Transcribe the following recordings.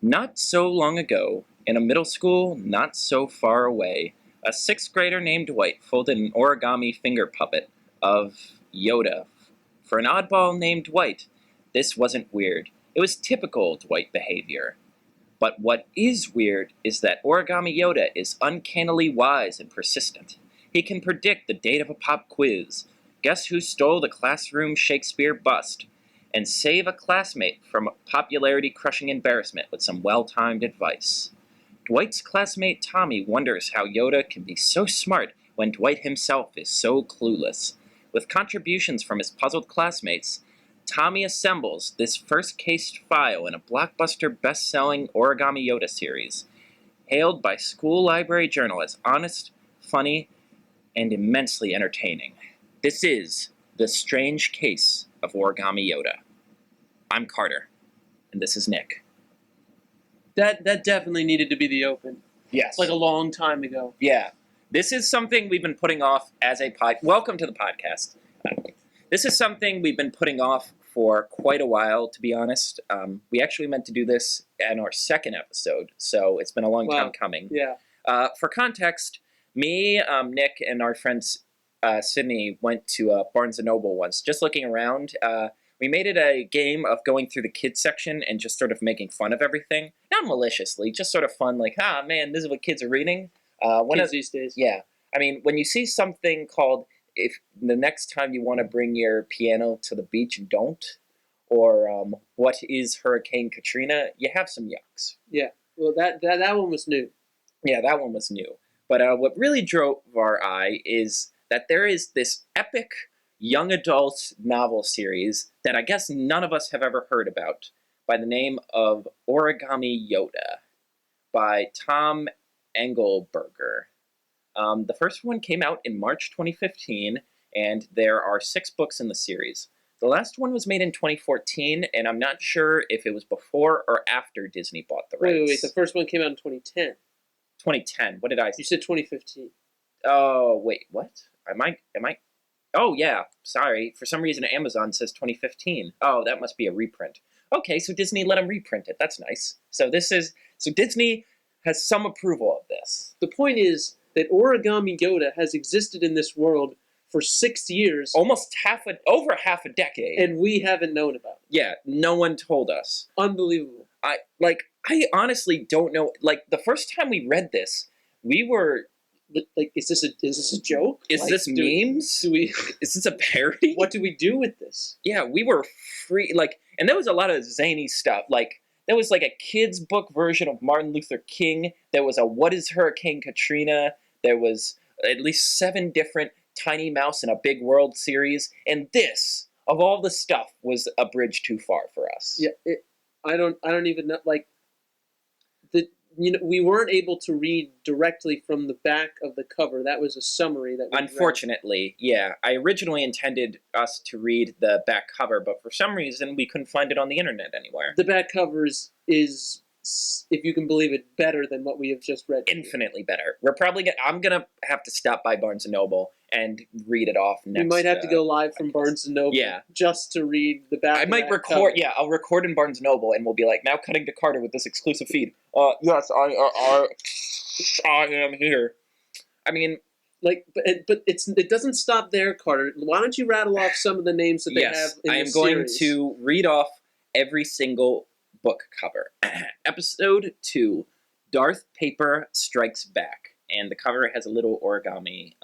Not so long ago, in a middle school not so far away, a sixth grader named Dwight folded an origami finger puppet of Yoda. For an oddball named Dwight, this wasn't weird. It was typical Dwight behavior. But what is weird is that Origami Yoda is uncannily wise and persistent. He can predict the date of a pop quiz, guess who stole the classroom Shakespeare bust, and save a classmate from popularity-crushing embarrassment with some well-timed advice. Dwight's classmate Tommy wonders how Yoda can be so smart when Dwight himself is so clueless. With contributions from his puzzled classmates, Tommy assembles this first-case file in a blockbuster best-selling Origami Yoda series, hailed by school library journalists honest, funny, and immensely entertaining. This is The Strange Case of Origami Yoda. I'm Carter, and this is Nick. That definitely needed to be the open. Yes. Like a long time ago. Yeah. This is something we've been putting off as a Welcome to the podcast. This is something we've been putting off for quite a while, to be honest. We actually meant to do this in our second episode, so it's been a long time coming. Yeah. For context, me, Nick, and our friend Sydney went to Barnes & Noble once, just looking around. We made it a game of going through the kids section and just sort of making fun of everything. Not maliciously, just sort of fun, like, man, this is what kids are reading. Kids these days. Yeah. I mean, when you see something called, if the next time you want to bring your piano to the beach, don't, or what is Hurricane Katrina, you have some yucks. Yeah. Well, that one was new. Yeah, that one was new. But what really drove our eye is that there is this epic young adult novel series that I guess none of us have ever heard about by the name of Origami Yoda by Tom Engelberger. The first one came out in March 2015, and there are 6 books in the series. The last one was made in 2014, and I'm not sure if it was before or after Disney bought the rights. Wait. The first one came out in 2010. 2010. What did I say? You said 2015. Oh, wait, what? Am I? Oh, yeah, sorry. For some reason, Amazon says 2015. Oh, that must be a reprint. Okay, so Disney let them reprint it. That's nice. So Disney has some approval of this. The point is that Origami Yoda has existed in this world for 6 years. Almost over half a decade. And we haven't known about it. Yeah, no one told us. Unbelievable. I honestly don't know. Like, the first time we read this, we were... Like, is this a joke? Is this memes? Is this a parody? What do we do with this? Yeah, we were free, and there was a lot of zany stuff. Like, there was like a kid's book version of Martin Luther King. There was a What is Hurricane Katrina? There was at least 7 different Tiny Mouse in a Big World series. And this, of all the stuff, was a bridge too far for us. Yeah, I don't even know, we weren't able to read directly from the back of the cover. That was a summary that we Unfortunately, yeah. I originally intended us to read the back cover, but for some reason we couldn't find it on the internet anywhere. The back cover is, if you can believe it, better than what we have just read. Infinitely better. I'm gonna have to stop by Barnes & Noble and read it off next. We might have to go live from Barnes & Noble just to read the back. I might record. Yeah, I'll record in Barnes & Noble, and we'll be like, now cutting to Carter with this exclusive feed. Yes, I am here. I mean, but it doesn't stop there, Carter. Why don't you rattle off some of the names that they have in the series? I am going to read off every single book cover. Episode 2, Darth Paper Strikes Back, and the cover has a little origami.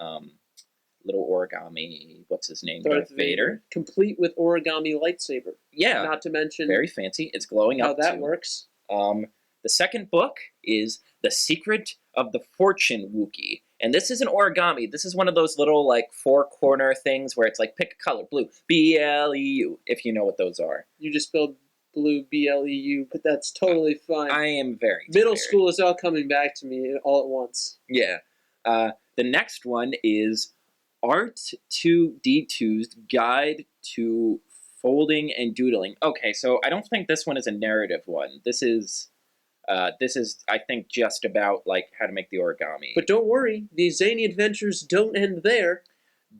What's his name? Darth Vader. Complete with origami lightsaber. Yeah. Not to mention... Very fancy. It's glowing up, how that works. The second book is The Secret of the Fortune Wookiee. And this is an origami. This is one of those little, 4-corner things where it's like, pick a color, blue, B-L-E-U, if you know what those are. You just spelled blue, B-L-E-U, but that's totally fine. I am very Middle tired. school is all coming back to me all at once. Yeah. The next one is Art 2D2's Guide to Folding and Doodling. Okay, so I don't think this one is a narrative one. This is, I think, just about, how to make the origami. But don't worry, these zany adventures don't end there.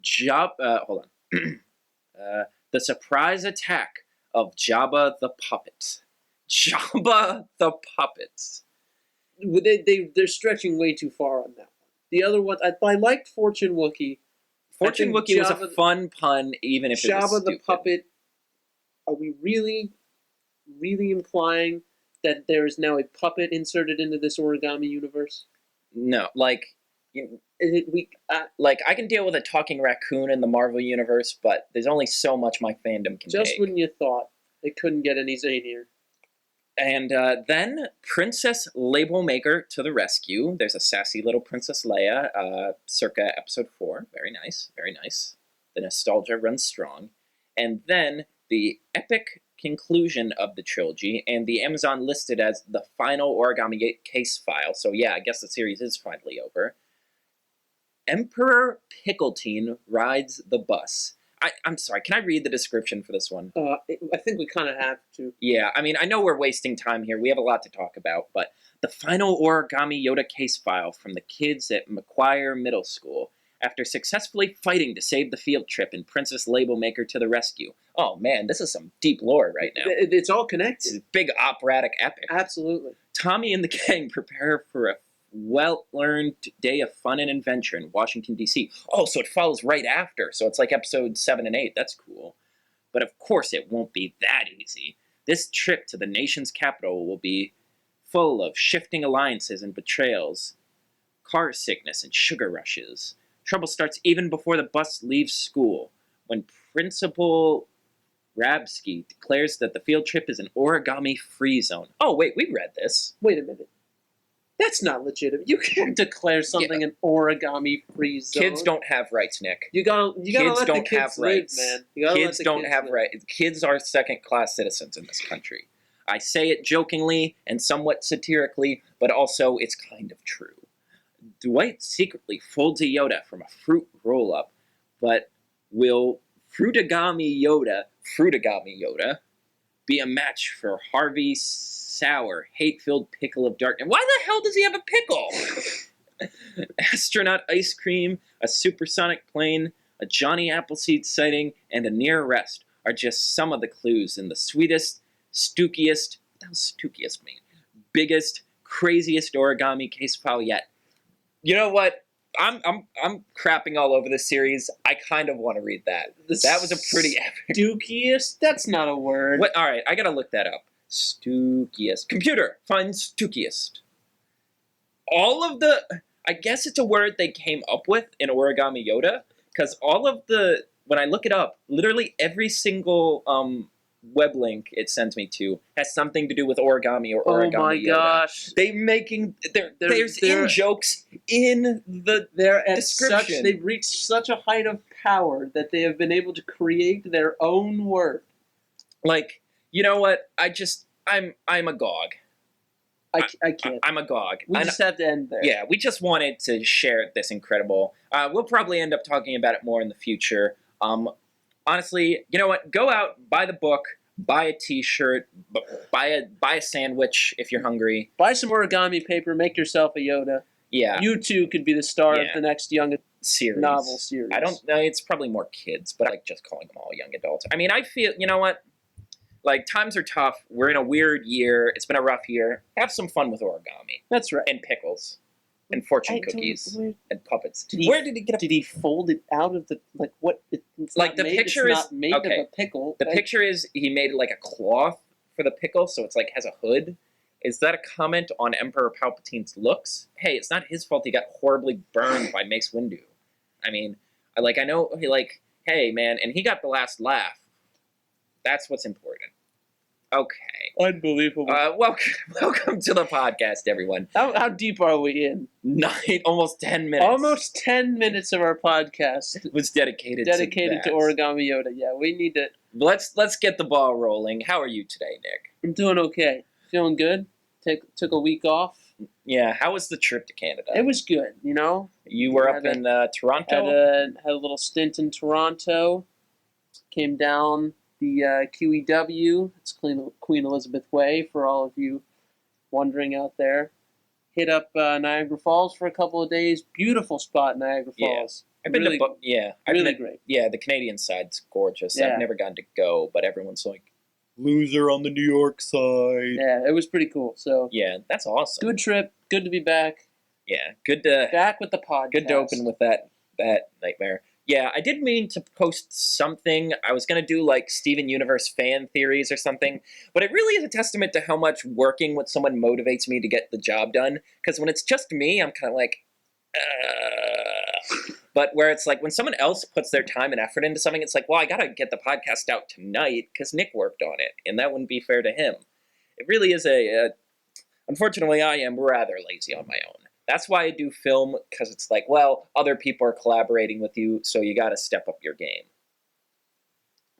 Hold on. The Surprise Attack of Jabba the Puppet. Jabba the Puppets. They're stretching way too far on that one. The other one, I liked Fortune Wookie. Fortune Wookie was a fun pun, even if it was Jabba stupid. the Puppet. Are we really, really implying that there is now a puppet inserted into this Origami universe? No, like, I can deal with a talking raccoon in the Marvel universe, but there's only so much my fandom can just take. when you thought it couldn't get any zanier. And then Princess Label Maker to the rescue. There's a sassy little Princess Leia, circa episode 4. Very nice, very nice. The nostalgia runs strong. And then the epic conclusion of the trilogy, and the Amazon listed as the final Origami case file. So yeah, I guess the series is finally over. Emperor Pickletine rides the bus. I'm sorry, can I read the description for this one? I think we kind of have to. Yeah, I mean, I know we're wasting time here. We have a lot to talk about, but the final Origami Yoda case file from the kids at McGuire Middle School after successfully fighting to save the field trip and Princess Label Maker to the rescue. Oh man, this is some deep lore right now. It's all connected. It's a big operatic epic. Absolutely. Tommy and the gang prepare for a well-earned day of fun and adventure in Washington, D.C. Oh, so it follows right after. So it's like episodes 7 and 8. That's cool. But of course it won't be that easy. This trip to the nation's capital will be full of shifting alliances and betrayals, car sickness and sugar rushes. Trouble starts even before the bus leaves school, when Principal Rabsky declares that the field trip is an origami-free zone. Oh, wait, we read this. Wait a minute. That's not legitimate. You can't declare something an origami-free zone. Kids don't have rights, Nick. You gotta let the kids live, man. Kids don't have rights. Kids are second-class citizens in this country. I say it jokingly and somewhat satirically, but also it's kind of true. Dwight secretly folds a Yoda from a fruit roll-up, but will Fruitagami Yoda, be a match for Harvey's sour, hate-filled pickle of darkness? Why the hell does he have a pickle? Astronaut ice cream, a supersonic plane, a Johnny Appleseed sighting, and a near arrest are just some of the clues in the sweetest, stookiest, what the hell's stookiest mean? Biggest, craziest origami case file yet. You know what? I'm crapping all over this series. I kind of want to read that. That was a pretty epic. Stookiest? That's not a word. What? All right, I gotta look that up. Stookiest. Computer, find stookiest. All of the... I guess it's a word they came up with in Origami Yoda, because all of the... When I look it up, literally every single web link it sends me to has something to do with origami or Origami Yoda. Oh my gosh. There's in-jokes in the description. They've reached such a height of power that they have been able to create their own word. Like, you know what? I'm agog. I can't. I'm agog. We just have to end there. Yeah, we just wanted to share this incredible. We'll probably end up talking about it more in the future. Honestly, you know what? Go out, buy the book, buy a T-shirt, buy a sandwich if you're hungry. Buy some origami paper, make yourself a Yoda. Yeah. You too could be the star of the next young novel series. I don't know. It's probably more kids, but I like just calling them all young adults. I mean, I feel, you know what? Like, times are tough. We're in a weird year. It's been a rough year. Have some fun with origami. That's right. And pickles. And fortune cookies. And puppets. Where did he get Did he fold it out of the... Like, what? It's like, the picture is... not made of a pickle. The picture is he made, like, a cloth for the pickle, so it's, like, has a hood. Is that a comment on Emperor Palpatine's looks? Hey, it's not his fault he got horribly burned by Mace Windu. I mean, I know he, like... Hey, man, and he got the last laugh. That's what's important. Okay. Unbelievable. Welcome to the podcast, everyone. How deep are we in? Almost 10 minutes. Almost 10 minutes of our podcast was dedicated to Origami Yoda. Yeah, we need to... Let's get the ball rolling. How are you today, Nick? I'm doing okay. Feeling good. Took a week off. Yeah, how was the trip to Canada? It was good, you know. You were up in Toronto? Had a little stint in Toronto. Came down the QEW. It's Queen Elizabeth Way for all of you wondering out there. Hit up Niagara Falls for a couple of days. Beautiful spot, Niagara Falls. I've been really great. Yeah, the Canadian side's gorgeous. Yeah. I've never gotten to go, but everyone's like loser on the New York side. Yeah, it was pretty cool. So Yeah, that's awesome. good trip. Good to be back. Yeah, good to Back with the podcast. good to open with that nightmare. Yeah, I did mean to post something. I was gonna do like Steven Universe fan theories or something, but it really is a testament to how much working with someone motivates me to get the job done. Because when it's just me, I'm kind of like, but where it's like when someone else puts their time and effort into something, it's like, well, I gotta get the podcast out tonight because Nick worked on it, and that wouldn't be fair to him. It really is unfortunately, I am rather lazy on my own. That's why I do film, because it's like, well, other people are collaborating with you, so you gotta step up your game.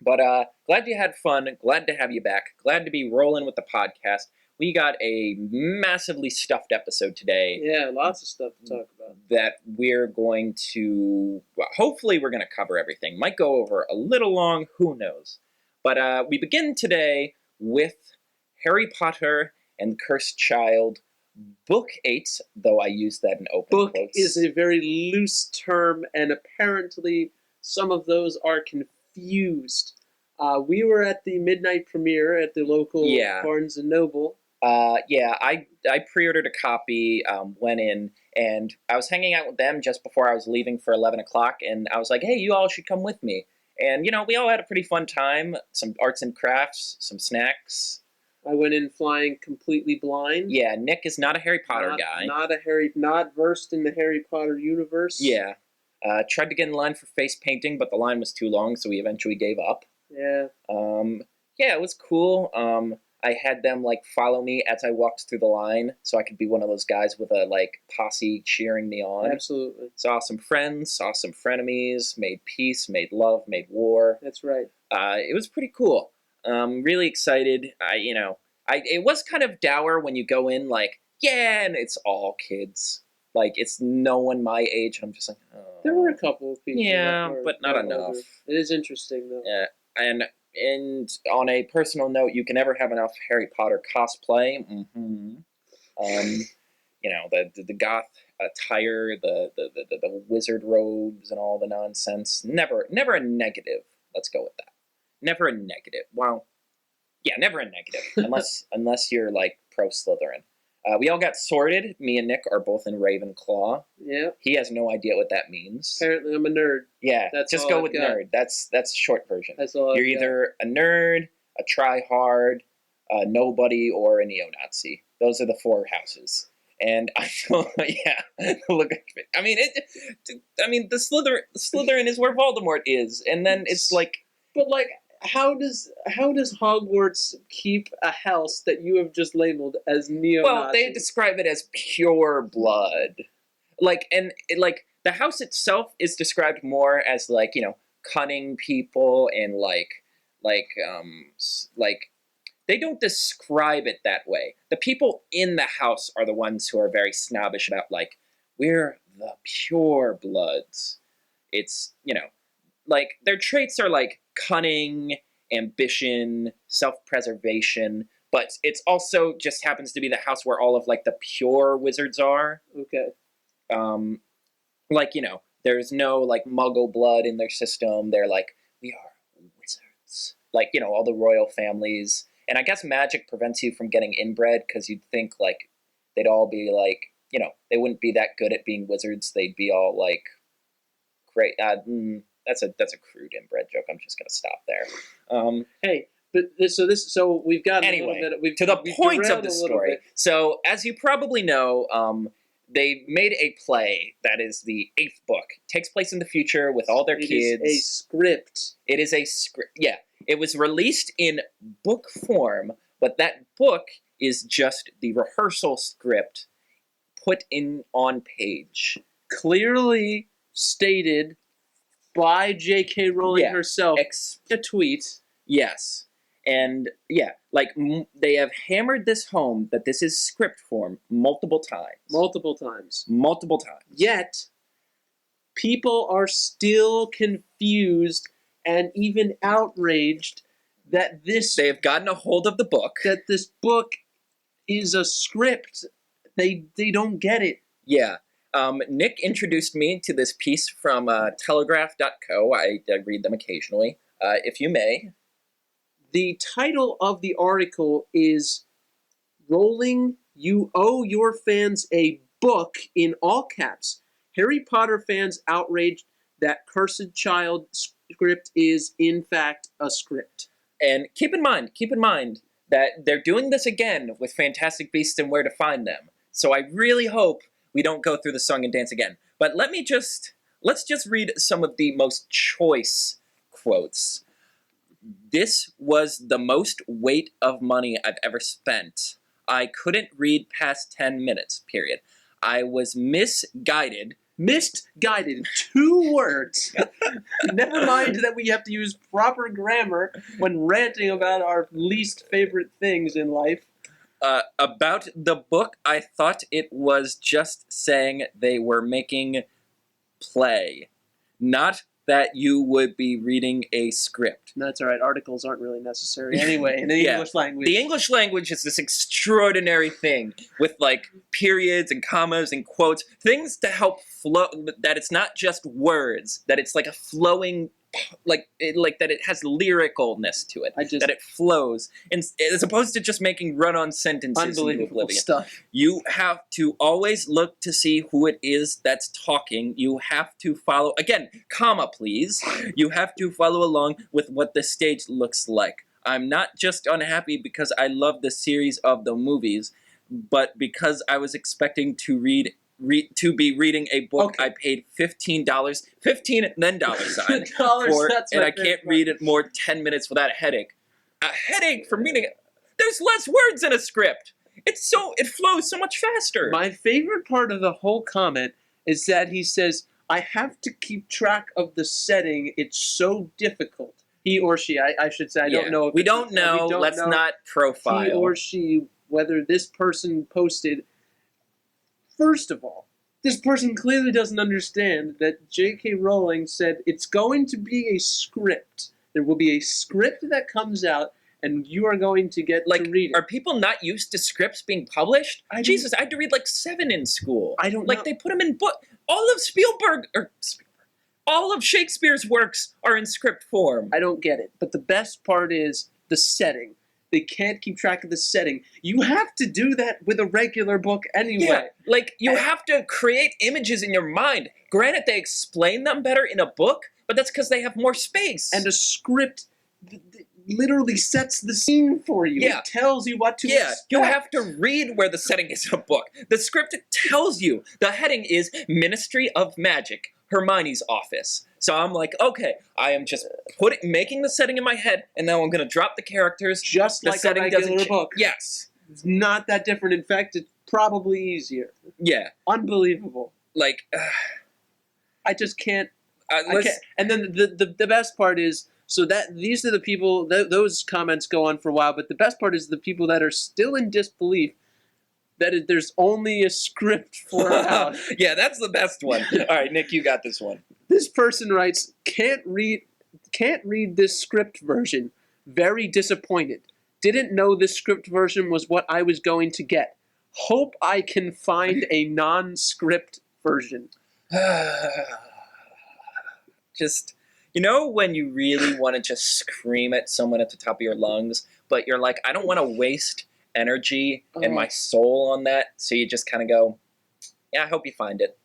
But glad you had fun. Glad to have you back. Glad to be rolling with the podcast. We got a massively stuffed episode today. Yeah, lots of stuff to talk about. That we're going to, well, hopefully we're going to cover everything. Might go over a little long, who knows. But we begin today with Harry Potter and the Cursed Child, Book 8, though I use that in open Book quotes. is a very loose term, and apparently some of those are confused. We were at the midnight premiere at the local Barnes & Noble. Yeah, I pre-ordered a copy, went in, and I was hanging out with them just before I was leaving for 11 o'clock, and I was like, hey, you all should come with me. And, you know, we all had a pretty fun time, some arts and crafts, some snacks. I went in flying completely blind. Yeah, Nick is not a Harry Potter guy. Not versed in the Harry Potter universe. Yeah. Tried to get in line for face painting, but the line was too long, so we eventually gave up. Yeah. Yeah, it was cool. I had them like follow me as I walked through the line, so I could be one of those guys with a like posse cheering me on. Absolutely. Saw some friends, saw some frenemies, made peace, made love, made war. That's right. It was pretty cool. Really excited. It was kind of dour when you go in like, yeah, and it's all kids. Like it's no one my age, and I'm just like, oh. There were a couple of people. Yeah, but not enough. Older. It is interesting though. Yeah, and on a personal note, you can never have enough Harry Potter cosplay. Mm-hmm. The goth attire, the wizard robes, and all the nonsense. Never a negative. Let's go with that. Never a negative. Well, yeah, never a negative, unless you're like pro Slytherin. We all got sorted. Me and Nick are both in Ravenclaw. Yeah. He has no idea what that means. Apparently, I'm a nerd. Yeah, just go with nerd. That's the short version. That's all. You're either a nerd, a try-hard, a nobody, or a neo-Nazi. Those are the 4 houses. And I feel, yeah, look. I mean, the Slytherin is where Voldemort is, and then it's like. But like, how does Hogwarts keep a house that you have just labeled as neo-Nazi? Well, they describe it as pure blood, the house itself is described more as like, you know, cunning people and like they don't describe it that way. The people in the house are the ones who are very snobbish about like, we're the pure bloods. It's, you know, like their traits are like cunning, ambition, self-preservation, but it's also just happens to be the house where all of like the pure wizards are. Okay. Like, you know, there's no like muggle blood in their system. They're like, we are wizards. Like, you know, all the royal families. And I guess magic prevents you from getting inbred because you'd think like they'd all be like, you know, they wouldn't be that good at being wizards. They'd be all like great. That's a crude inbred joke. I'm just gonna stop there. Hey, but so we've got anyway a little bit. To the point of the story. So as you probably know, they made a play that is the 8th book. It takes place in the future with all their kids. It is a script. It is a script. Yeah, it was released in book form, but that book is just the rehearsal script put in on page. Clearly stated by J.K. Rowling herself. A tweet. Yes. And yeah, like they have hammered this home that this is script form multiple times. Multiple times. Yet, people are still confused and even outraged that they have gotten a hold of the book. That this book is a script. They don't get it. Yeah. Nick introduced me to this piece from Telegraph.co. I read them occasionally. If you may. The title of the article is Rolling, You Owe Your Fans a Book in all caps. Harry Potter fans outraged that Cursed Child script is, in fact, a script. And keep in mind that they're doing this again with Fantastic Beasts and Where to Find Them. So I really hope we don't go through the song and dance again. But let's just read some of the most choice quotes. This was the most weight of money I've ever spent. I couldn't read past 10 minutes, period. I was misguided. Misguided. 2 words. Never mind that we have to use proper grammar when ranting about our least favorite things in life. About the book, I thought it was just saying they were making play. Not that you would be reading a script. That's all right. Articles aren't really necessary anyway in the Yeah. English language. The English language is this extraordinary thing with like periods and commas and quotes, things to help flow, that it's not just words, that it's like a flowing, like that it has lyricalness to it, that it flows, and as opposed to just making run-on sentences into Unbelievable oblivion. stuff. You have to always look to see who it is that's talking. You have to follow, again, comma please. You have to follow along with what the stage looks like. I'm not just unhappy because I love the series of the movies, but because I was expecting to be reading a book I paid $15, 15 and then dollar sign for, and I can't read it more 10 minutes without a headache. A headache for reading it. There's less words in a script. It flows so much faster. My favorite part of the whole comment is that he says, I have to keep track of the setting. It's so difficult. He or she, I should say. I don't know. We don't know. Let's not profile. He or she, whether this person posted. First of all, this person clearly doesn't understand that J.K. Rowling said it's going to be a script. There will be a script that comes out, and you are going to get to read it. Are people not used to scripts being published? Jesus, I had to read like 7 in school. I don't know. Like they put them in book. All of Shakespeare's works are in script form. I don't get it. But the best part is the setting. They can't keep track of the setting. You have to do that with a regular book anyway. Yeah, like you have to create images in your mind. Granted, they explain them better in a book, but that's because they have more space. And a script literally sets the scene for you. Yeah. It tells you what to expect. You have to read where the setting is in a book. The script tells you. The heading is Ministry of Magic, Hermione's office. So I'm like, okay, I am just making the setting in my head, and now I'm going to drop the characters. Just like a regular book. Yes. It's not that different. In fact, it's probably easier. Yeah. Unbelievable. Like, I just can't. I can't. And then the best part is, so that these are the people, those comments go on for a while, but the best part is the people that are still in disbelief that there's only a script for a house. Yeah, that's the best one. All right, Nick, you got this one. This person writes, can't read this script version. Very disappointed. Didn't know this script version was what I was going to get. Hope I can find a non-script version. Just, you know when you really want to just scream at someone at the top of your lungs, but you're like, I don't want to waste energy and my soul on that, so you just kind of go, yeah, I hope you find it.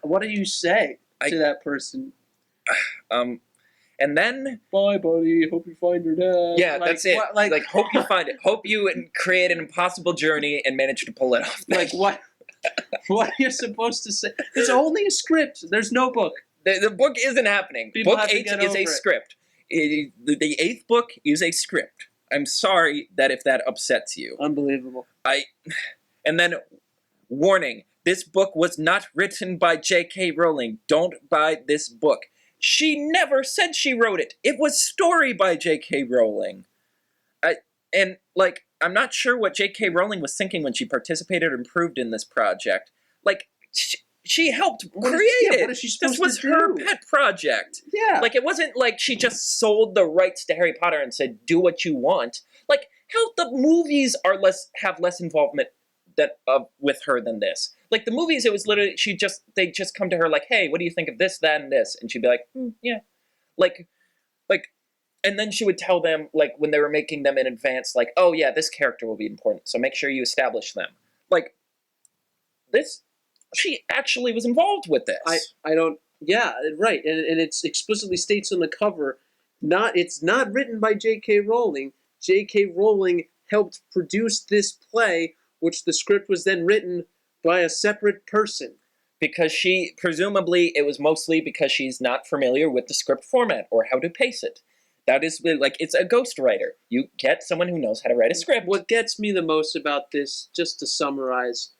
What do you say to that person? And then, bye, buddy. Hope you find your dad. Yeah, that's it. Like, hope you find it. Hope you create an impossible journey and manage to pull it off. Like what? What are you supposed to say? There's only a script. There's no book. The book isn't happening. Book 8 is a script. The 8th book is a script. I'm sorry that if that upsets you. Unbelievable. And then, warning, this book was not written by J.K. Rowling. Don't buy this book. She never said she wrote it. It was story by J.K. Rowling. I'm not sure what J.K. Rowling was thinking when she participated and improved in this project. Like, she helped create it. What is she supposed This was to do? her pet project. Yeah. Like, it wasn't like she just sold the rights to Harry Potter and said, do what you want. Like, hell, the movies have less involvement with her than this. Like, the movies, it was literally, they just come to her like, hey, what do you think of this, that, and this? And she'd be like, yeah. Like, And then she would tell them, like, when they were making them in advance, like, oh yeah, this character will be important, so make sure you establish them. Like, this, she actually was involved with this. I don't. Yeah, right. And it's explicitly states on the cover. It's not written by J.K. Rowling. J.K. Rowling helped produce this play, which the script was then written by a separate person. Because presumably, it was mostly because she's not familiar with the script format or how to pace it. That is, like, it's a ghostwriter. You get someone who knows how to write a script. What gets me the most about this, just to summarize,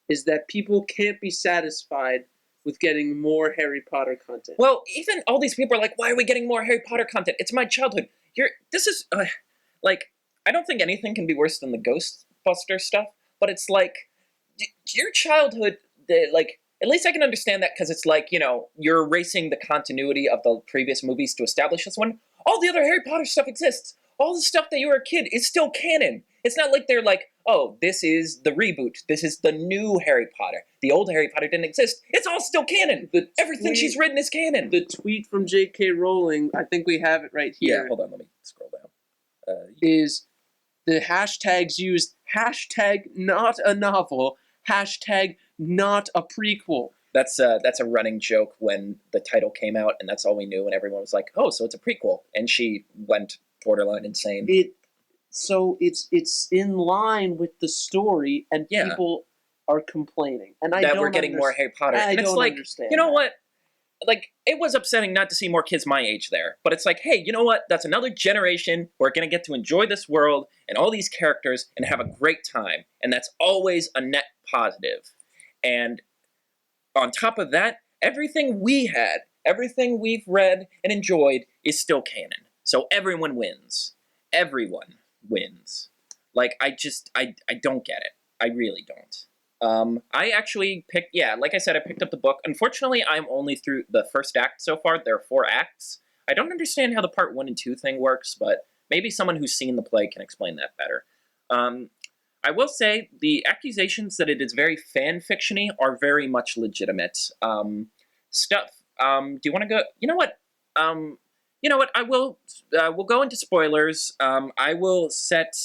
is that people can't be satisfied with getting more Harry Potter content. Well, even all these people are like, why are we getting more Harry Potter content? It's my childhood. This is, like, I don't think anything can be worse than the Ghostbuster stuff, but it's like, your childhood, like, at least I can understand that because it's like, you're erasing the continuity of the previous movies to establish this one. All the other Harry Potter stuff exists. All the stuff that you were a kid is still canon. It's not like they're like, oh, this is the reboot. This is the new Harry Potter. The old Harry Potter didn't exist. It's all still canon. Everything she's written is canon. The tweet from J.K. Rowling, I think we have it right here. Yeah, hold on, let me scroll down. Is the hashtags used, hashtag not a novel, hashtag not a prequel. That's a running joke when the title came out, and that's all we knew, and everyone was like, oh, so it's a prequel. And she went borderline insane. So it's in line with the story, and people are complaining. And I that don't we're getting more Harry Potter. And it's like, understand you know what? Like, it was upsetting not to see more kids my age there. But it's like, hey, you know what? That's another generation. We're going to get to enjoy this world and all these characters and have a great time. And that's always a net positive. And on top of that, everything we've read and enjoyed is still canon. So everyone wins. Everyone wins. Like, I don't get it. I really don't. I actually like I said, I picked up the book. Unfortunately, I'm only through the first act so far. There are 4 acts. I don't understand how the part 1 and 2 thing works, but maybe someone who's seen the play can explain that better. I will say the accusations that it is very fan fiction-y are very much legitimate. Stuff. Do you want to go? You know what? I will. We'll go into spoilers. I will set.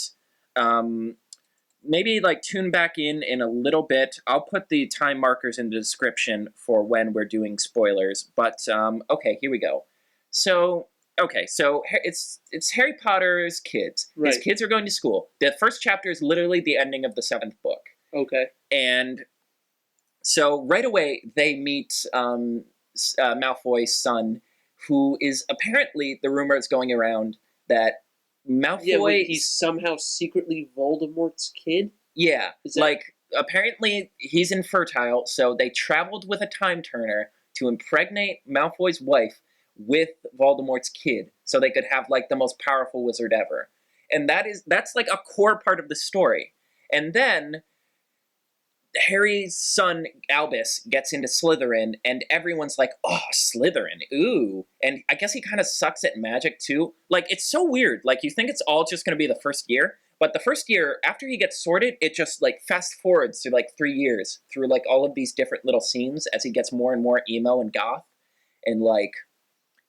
Maybe like tune back in a little bit. I'll put the time markers in the description for when we're doing spoilers. But okay, here we go. So it's Harry Potter's kids. Right. His kids are going to school. The first chapter is literally the ending of the 7th book. Okay. And so right away they meet Malfoy's son, who is apparently, the rumor is going around that Malfoy... he's somehow secretly Voldemort's kid? Yeah, apparently he's infertile, so they traveled with a time turner to impregnate Malfoy's wife with Voldemort's kid, so they could have, like, the most powerful wizard ever. And that's, like, a core part of the story. And then Harry's son, Albus, gets into Slytherin, and everyone's like, oh, Slytherin, ooh. And I guess he kind of sucks at magic, too. Like, it's so weird. Like, you think it's all just going to be the first year, but the first year, after he gets sorted, it just, like, fast-forwards through, like, 3 years, through, like, all of these different little scenes as he gets more and more emo and goth, and, like,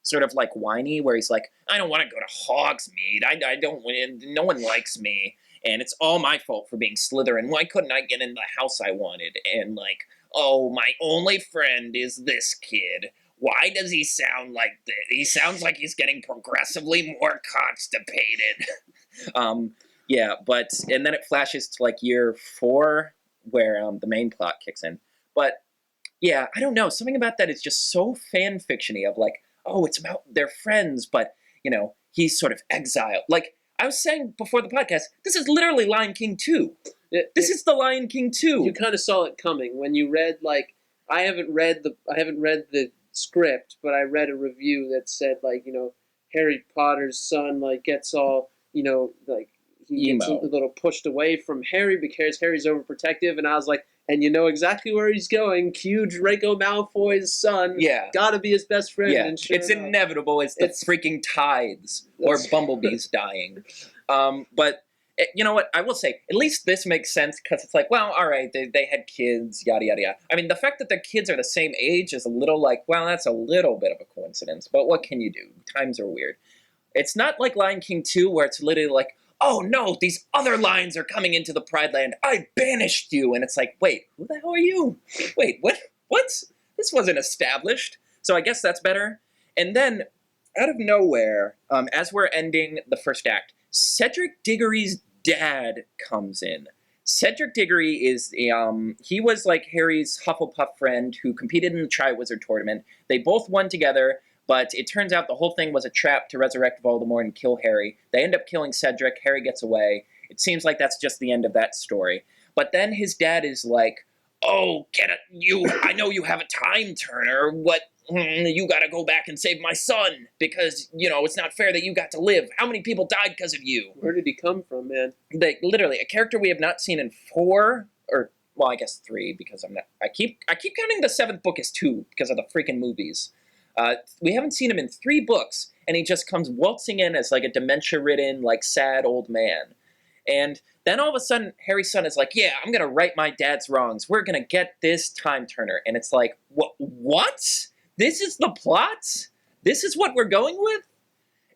sort of, like, whiny, where he's like, I don't want to go to Hogsmeade, I don't win, no one likes me. And it's all my fault for being Slytherin. Why couldn't I get in the house I wanted? And like, oh, my only friend is this kid. Why does he sound like this? He sounds like he's getting progressively more constipated. And then it flashes to like year 4, where the main plot kicks in. But yeah, I don't know. Something about that is just so fan fiction-y of like, oh, it's about their friends, but he's sort of exiled. Like, I was saying before the podcast, this is literally Lion King 2. This is the Lion King 2. You kind of saw it coming when you read, like, I haven't read the script, but I read a review that said, like, Harry Potter's son, like, gets all, like, he gets a little pushed away from Harry because Harry's overprotective, and I was like, and you know exactly where he's going. Cue Draco Malfoy's son. Yeah. Gotta be his best friend. Yeah. And sure it's inevitable. It's the freaking tides or bumblebees dying. But you know what? I will say, at least this makes sense because it's like, well, all right, they had kids, yada, yada, yada. I mean, the fact that their kids are the same age is a little like, well, that's a little bit of a coincidence. But what can you do? Times are weird. It's not like Lion King 2 where it's literally like, oh no, these other lions are coming into the Pride Land. I banished you. And it's like, wait, who the hell are you? Wait, what? What? This wasn't established. So I guess that's better. And then, out of nowhere, as we're ending the first act, Cedric Diggory's dad comes in. Cedric Diggory is he was like Harry's Hufflepuff friend who competed in the Triwizard Tournament. They both won together, but it turns out the whole thing was a trap to resurrect Voldemort and kill Harry. They end up killing Cedric. Harry gets away. It seems like that's just the end of that story. But then his dad is like, "Oh, get it! I know you have a time turner. What? You gotta go back and save my son because it's not fair that you got to live. How many people died because of you?" Where did he come from, man? Literally a character we have not seen in 4 or well, I guess 3 because I'm not. I keep counting the 7th book as 2 because of the freaking movies. We haven't seen him in 3 books, and he just comes waltzing in as like a dementia-ridden, like sad old man. And then all of a sudden, Harry's son is like, "Yeah, I'm gonna right my dad's wrongs. We're gonna get this time turner." And it's like, what? This is the plot? This is what we're going with?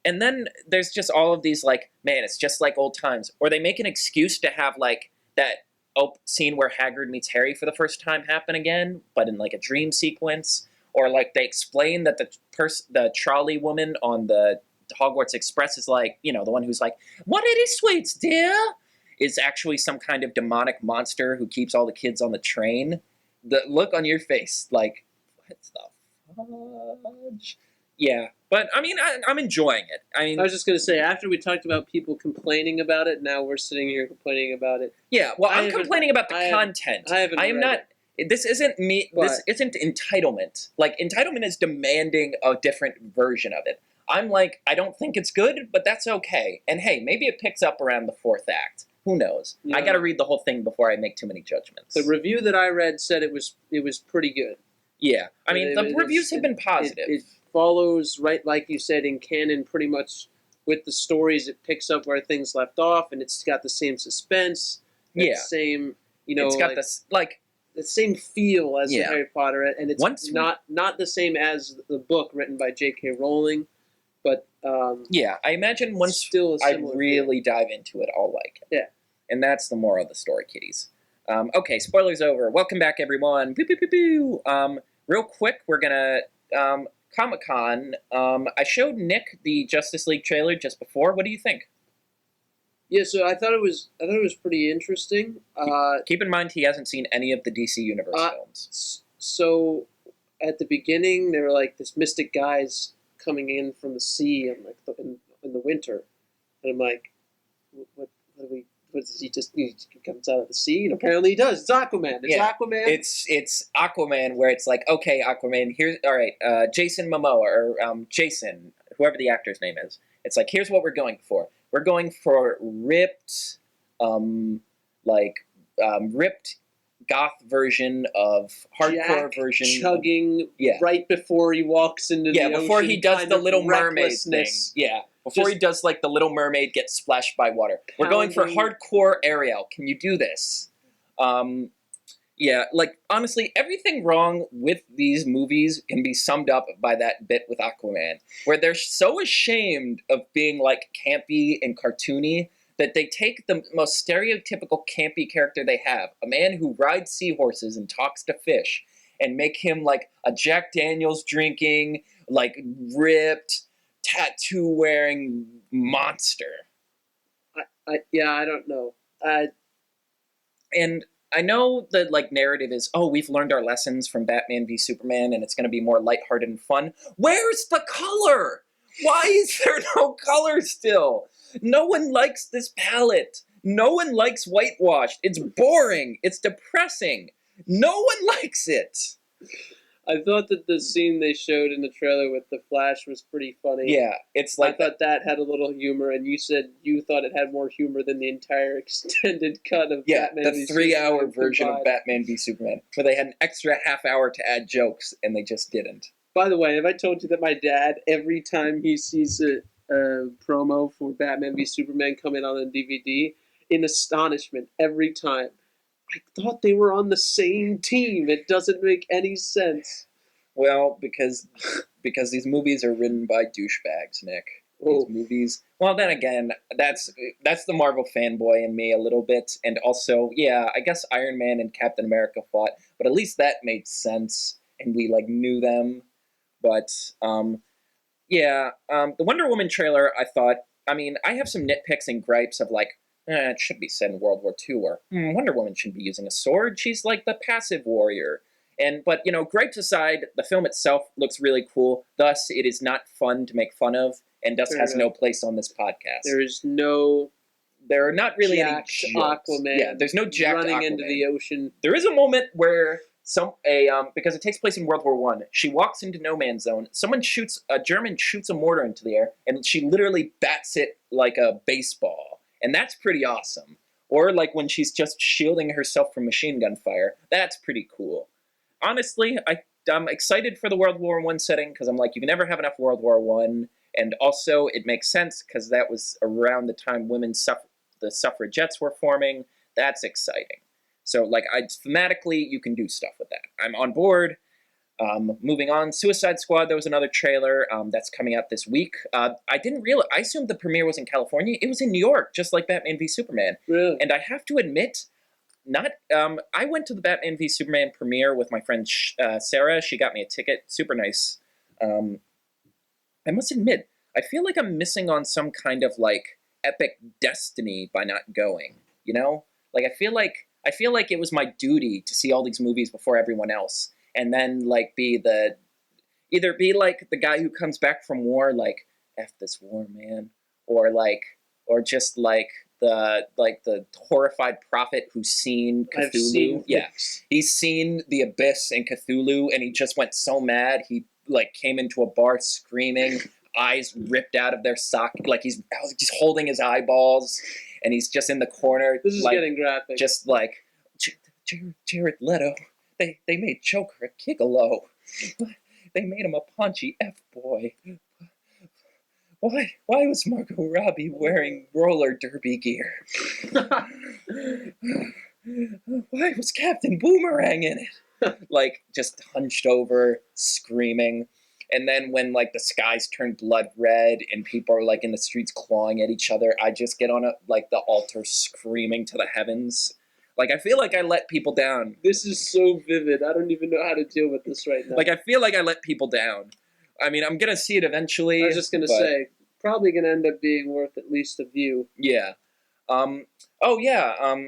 And then there's just all of these like, man, it's just like old times. Or they make an excuse to have like that scene where Hagrid meets Harry for the first time happen again, but in like a dream sequence. Or like they explain that the trolley woman on the Hogwarts Express is like, the one who's like, "What are these sweets, dear?" is actually some kind of demonic monster who keeps all the kids on the train. The look on your face, like, what the fudge? Yeah, but I mean, I'm enjoying it. I mean, I was just going to say, after we talked about people complaining about it, now we're sitting here complaining about it. Yeah, well, I'm complaining about the content. I am not. This isn't me. What? This isn't entitlement. Like, entitlement is demanding a different version of it. I'm like, I don't think it's good, but that's okay. And hey, maybe it picks up around the 4th act. Who knows? Yeah. I got to read the whole thing before I make too many judgments. The review that I read said it was pretty good. Yeah, I mean, the reviews have been positive. It follows, right, like you said, in canon, pretty much with the stories. It picks up where things left off, and it's got the same suspense. Yeah, same. It's got this like the same feel as the Harry Potter, and it's not the same as the book written by J.K. Rowling, but yeah, I imagine once still I really dive into it, I'll like it. Yeah, and that's the moral of the story, kiddies. Okay, spoilers over. Welcome back, everyone. Pew, pew, pew, pew. Real quick, we're gonna Comic-Con. I showed Nick the Justice League trailer just before. What do you think? Yeah, so I thought it was pretty interesting. Keep in mind he hasn't seen any of the DC Universe films. So at the beginning, they were like this mystic guys coming in from the sea and like in the winter, and I'm like, what does he comes out of the sea? And apparently he does. It's Aquaman. Aquaman. It's Aquaman, where it's like, okay, Aquaman, here's all right, Jason Momoa or Jason, whoever the actor's name is. It's like, here's what we're going for. We're going for ripped, ripped goth version of hardcore version, chugging right before he walks into the ocean. Before he does the Little Mermaid thing. Yeah. Before he does like the Little Mermaid gets splashed by water. We're going for hardcore Ariel. Can you do this? Yeah, like honestly, everything wrong with these movies can be summed up by that bit with Aquaman, where they're so ashamed of being like campy and cartoony that they take the most stereotypical campy character they have, a man who rides seahorses and talks to fish, and make him like a Jack Daniels drinking, like ripped, tattoo-wearing monster. I don't know. And I know the like narrative is, oh, we've learned our lessons from Batman v Superman, and it's going to be more lighthearted and fun. Where's the color? Why is there no color still? No one likes this palette. No one likes whitewashed. It's boring. It's depressing. No one likes it. I thought that the scene they showed in the trailer with the Flash was pretty funny. Yeah, it's like I thought that had a little humor, and you said you thought it had more humor than the entire extended cut of Batman v the 3-hour Superman version combined. of Batman v Superman, where they had an extra half hour to add jokes, and they just didn't. By the way, have I told you that my dad, every time he sees a promo for Batman v Superman coming on DVD, in astonishment, every time, I thought they were on the same team. It doesn't make any sense. Well, because these movies are written by douchebags, Nick. these Oh. movies. Well, then again, that's the Marvel fanboy in me a little bit, and also, yeah, I guess Iron Man and Captain America fought, but at least that made sense, and we like knew them. But yeah, the Wonder Woman trailer, I thought. I mean, I have some nitpicks and gripes of like, it should be set in World War II, or Wonder Woman shouldn't be using a sword. She's like the passive warrior. But gripes aside, the film itself looks really cool. Thus, it is not fun to make fun of, and thus Fair has no enough. place on this podcast. There is no There are not really any jacked jokes. Aquaman. Yeah, there's no jacked running Aquaman. into the ocean. There is a moment where because it takes place in World War One, she walks into no man's zone. A German shoots a mortar into the air, and she literally bats it like a baseball, and that's pretty awesome. Or like when she's just shielding herself from machine gun fire, that's pretty cool. Honestly, I'm excited for the World War One setting because I'm like, you can never have enough World War One, and also it makes sense because that was around the time the suffragettes were forming. That's exciting. So, like, thematically, you can do stuff with that. I'm on board. Moving on, Suicide Squad. There was another trailer that's coming out this week. I didn't realize. I assumed the premiere was in California. It was in New York, just like Batman v Superman. Really? And I have to admit, not. I went to the Batman v Superman premiere with my friend Sarah. She got me a ticket. Super nice. I must admit, I feel like I'm missing on some kind of like epic destiny by not going. Like I feel like it was my duty to see all these movies before everyone else, and then like either be like the guy who comes back from war, like F this war, man, or just like the horrified prophet who's seen Cthulhu. I've seen He's seen the abyss and Cthulhu, and he just went so mad he like came into a bar screaming, eyes ripped out of their socket, like he's holding his eyeballs. And he's just in the corner. This is like, getting graphic. Just like, Jared Leto, they made Joker a gigolo. They made him a paunchy F-boy. Why was Margot Robbie wearing roller derby gear? Why was Captain Boomerang in it? Like, just hunched over, screaming. And then when like the skies turn blood red and people are like in the streets clawing at each other, I just get on the altar screaming to the heavens. Like I feel like I let people down. This is so vivid. I don't even know how to deal with this right now. Like I feel like I let people down. I mean, I'm gonna see it eventually. I was just gonna say, probably gonna end up being worth at least a view. Yeah.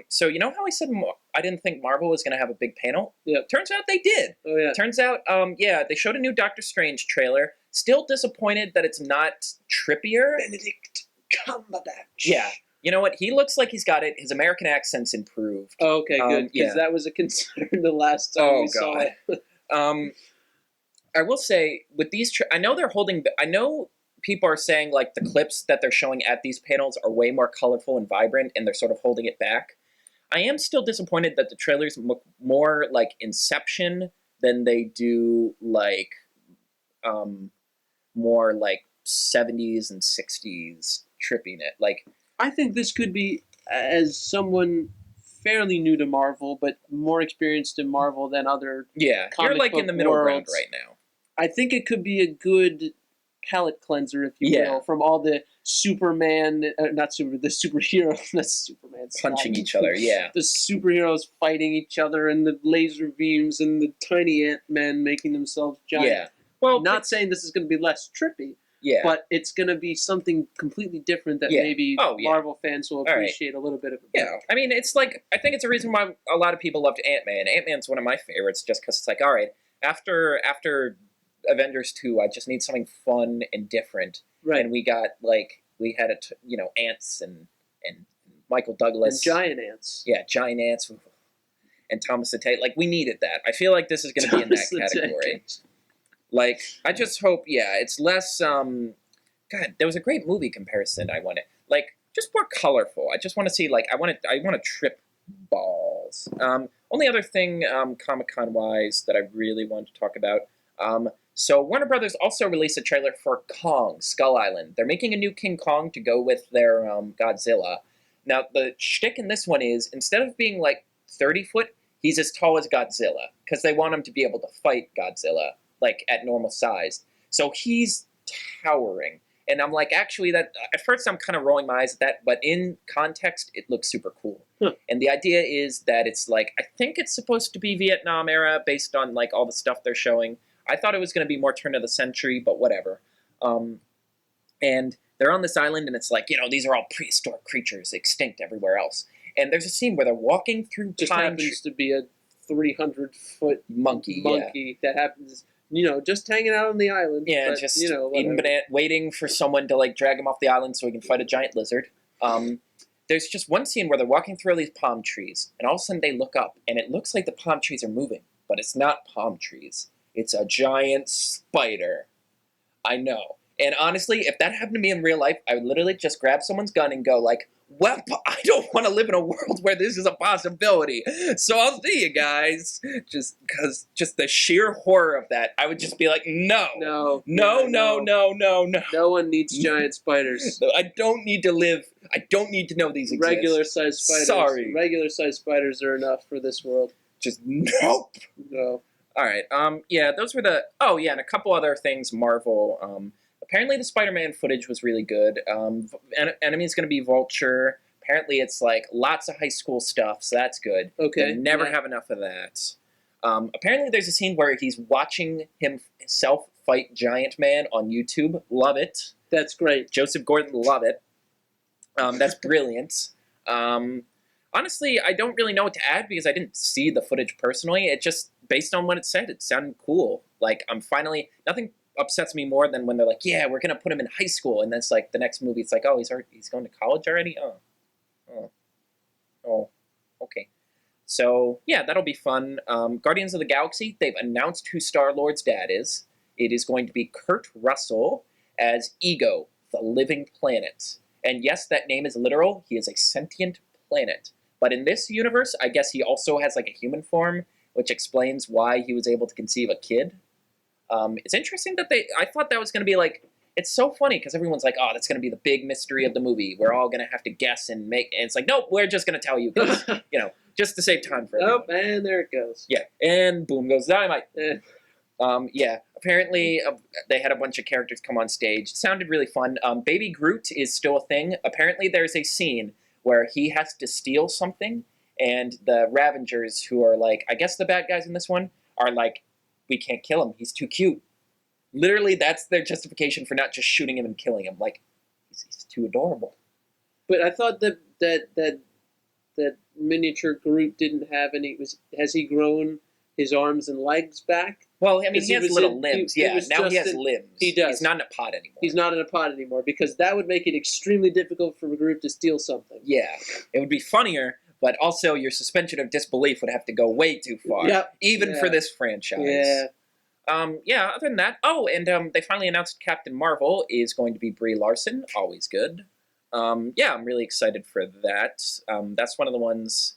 So you know how I said I didn't think Marvel was going to have a big panel? Yeah. Turns out they did. Oh, yeah. Turns out, they showed a new Doctor Strange trailer. Still disappointed that it's not trippier. Benedict Cumberbatch. Yeah. You know what? He looks like he's got it. His American accent's improved. Oh, okay, good. Because Yeah. that was a concern the last time we saw it. I will say, with these... I know people are saying like the clips that they're showing at these panels are way more colorful and vibrant, and they're sort of holding it back. I am still disappointed that the trailers look more like Inception than they do like more like 70s and 60s trippiness. Like I think this could be, as someone fairly new to Marvel, but more experienced in Marvel than other you're comic like in book the middle ground worlds. right now. I think it could be a good palate cleanser, if you Yeah. will, from all the the superheroes, not Superman, Punching each other, yeah. the superheroes fighting each other, and the laser beams, and the tiny Ant-Men making themselves giant. Yeah. Well, Not saying this is going to be less trippy, yeah. but it's going to be something completely different that Yeah. maybe Oh, yeah. Marvel fans will All right. appreciate a little bit of it. Yeah, I mean, it's like, I think it's a reason why a lot of people loved Ant-Man. Ant-Man's one of my favorites just because it's like, all right, after Avengers 2, I just need something fun and different. Right. And we had ants and Michael Douglas. And giant ants. Yeah, giant ants. And Thomas the Tank. Like, we needed that. I feel like this is going to be in that category. Like, I just hope, it's less, God, there was a great movie comparison I wanted. Like, just more colorful. I just want to see, like, I want to trip balls. Only other thing, Comic-Con wise, that I really wanted to talk about. So Warner Brothers also released a trailer for Kong, Skull Island. They're making a new King Kong to go with their Godzilla. Now, the shtick in this one is, instead of being, like, 30 foot, he's as tall as Godzilla, because they want him to be able to fight Godzilla, like, at normal size. So he's towering. And I'm like, actually, that at first I'm kind of rolling my eyes at that, but in context, it looks super cool. Huh. And the idea is that it's like, I think it's supposed to be Vietnam era based on like all the stuff they're showing. I thought it was going to be more turn of the century, but whatever. And they're on this island, and it's like, these are all prehistoric creatures, extinct everywhere else. And there's a scene where they're walking through Just pine happens to be a 300-foot monkey that happens, just hanging out on the island. Yeah, but, just whatever. waiting for someone to like drag him off the island so he can fight a giant lizard. There's just one scene where they're walking through all these palm trees, and all of a sudden they look up, and it looks like the palm trees are moving, but it's not palm trees. It's a giant spider. I know. And honestly, if that happened to me in real life, I would literally just grab someone's gun and go like, well, I don't want to live in a world where this is a possibility. So I'll see you guys. Just because, just the sheer horror of that, I would just be like, no. No. No one needs giant spiders. I don't need to live. I don't need to know these exist. Regular-sized spiders. Sorry. Regular-sized spiders are enough for this world. Just nope. No. All right. Yeah, those were the. Oh, yeah, and a couple other things. Marvel. Apparently, the Spider-Man footage was really good. Enemy's going to be Vulture. Apparently, it's like lots of high school stuff, so that's good. Okay. They never have enough of that. Apparently, there's a scene where he's watching himself fight Giant Man on YouTube. Love it. That's great. Joseph Gordon, love it. That's brilliant. Honestly, I don't really know what to add because I didn't see the footage personally. It just, based on what it said, it sounded cool. Like, nothing upsets me more than when they're like, yeah, we're going to put him in high school. And then it's like, the next movie, it's like, oh, he's going to college already? Oh, okay. So, yeah, that'll be fun. Guardians of the Galaxy, they've announced who Star-Lord's dad is. It is going to be Kurt Russell as Ego, the living planet. And yes, that name is literal. He is a sentient planet. But in this universe, I guess he also has like a human form, which explains why he was able to conceive a kid. It's interesting that I thought that was going to be like, it's so funny because everyone's like, oh, that's going to be the big mystery of the movie. We're all going to have to guess and make, and it's like, nope, we're just going to tell you because, just to save time for everyone. Oh, and there it goes. Yeah, and boom goes dynamite. Yeah, apparently they had a bunch of characters come on stage. It sounded really fun. Baby Groot is still a thing. Apparently there's a scene where he has to steal something, and the Ravengers, who are like, I guess the bad guys in this one, are like, we can't kill him. He's too cute. Literally, that's their justification for not just shooting him and killing him. Like, he's too adorable. But I thought that miniature Groot didn't have any. Has he grown his arms and legs back? Well, I mean, he has little limbs. Now he has limbs. He does. He's not in a pod anymore. He's not in a pod anymore because that would make it extremely difficult for Groot to steal something. Yeah, it would be funnier. But also, your suspension of disbelief would have to go way too far, even for this franchise. Yeah. Other than that, and they finally announced Captain Marvel is going to be Brie Larson. Always good. I'm really excited for that. That's one of the ones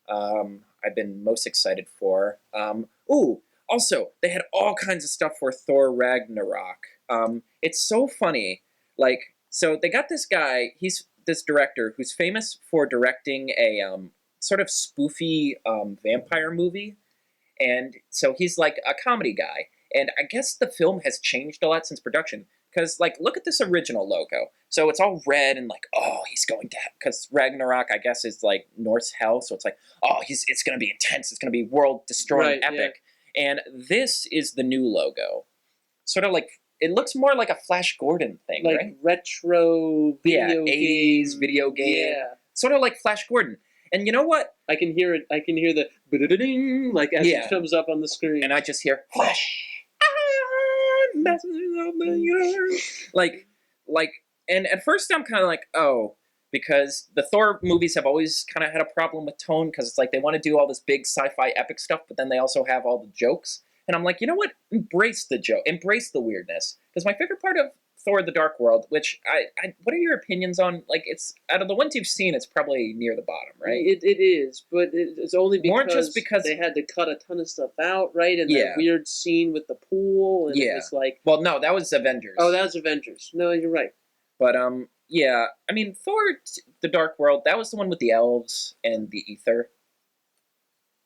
I've been most excited for. Also, they had all kinds of stuff for Thor Ragnarok. It's so funny. So they got this guy, he's this director who's famous for directing a sort of spoofy vampire movie. And so he's like a comedy guy. And I guess the film has changed a lot since production. Because, look at this original logo. So it's all red and he's going to... Because Ragnarok, I guess, is Norse hell. So it's it's going to be intense. It's going to be world-destroying epic. Yeah. And this is the new logo. Sort of it looks more like a Flash Gordon thing, right? Retro video 80s video game. Yeah. Sort of like Flash Gordon. And you know what? I can hear it. I can hear the ba-da-da-ding, as it comes up on the screen. And I just hear Flash. Masters of the universe. And at first I'm kind of because the Thor movies have always kind of had a problem with tone because it's they want to do all this big sci-fi epic stuff, but then they also have all the jokes. And I'm like, you know what? Embrace the joke. Embrace the weirdness. Because my favorite part of Thor: The Dark World, which what are your opinions on? It's out of the ones you've seen, it's probably near the bottom, right? It is, but it's only because, more just because they had to cut a ton of stuff out, right? And that weird scene with the pool, and it was well, no, that was Avengers. Oh, that was Avengers. No, you're right. But I mean, Thor: The Dark World, that was the one with the elves and the ether.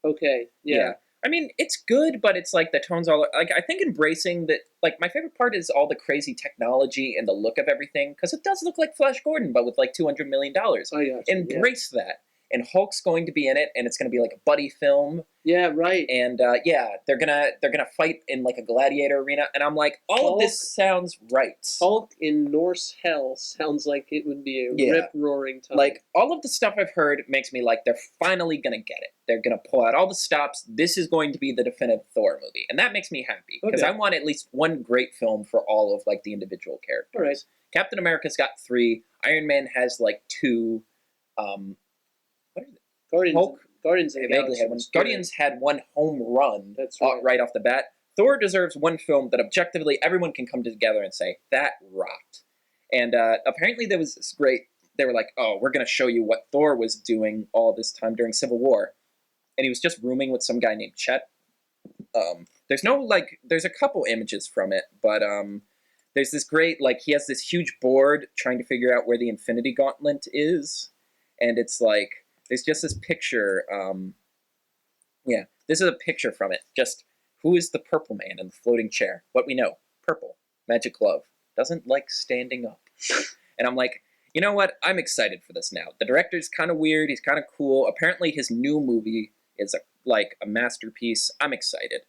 Okay, yeah. I mean, it's good, but it's like the tones all like I think embracing that. Like my favorite part is all the crazy technology and the look of everything because it does look like Flash Gordon, but with like $200 million. Oh yeah, Embrace that, and Hulk's going to be in it, and it's going to be like a buddy film. Yeah, right. And they're gonna fight in like a gladiator arena, and I'm like, all of this sounds right. Hulk in Norse hell sounds like it would be a rip roaring time. Like all of the stuff I've heard makes me like they're finally gonna get it. They're gonna pull out all the stops. This is going to be the definitive Thor movie, and that makes me happy because I want at least one great film for all of like the individual characters. All right. Captain America's got 3. Iron Man has like 2. What is it? Guardians of the Galaxy had one. Guardians had 1 home run. That's right. Right off the bat. Thor deserves 1 film that objectively everyone can come together and say that rocked. And apparently there was this great. They were like, "Oh, we're going to show you what Thor was doing all this time during Civil War," and he was just rooming with some guy named Chet. There's a couple images from it, but there's this great like he has this huge board trying to figure out where the Infinity Gauntlet is, and it's like. There's just this picture. This is a picture from it. Just who is the purple man in the floating chair? What we know. Purple. Magic glove. Doesn't like standing up. And I'm like, you know what? I'm excited for this now. The director's kind of weird. He's kind of cool. Apparently his new movie is a masterpiece. I'm excited.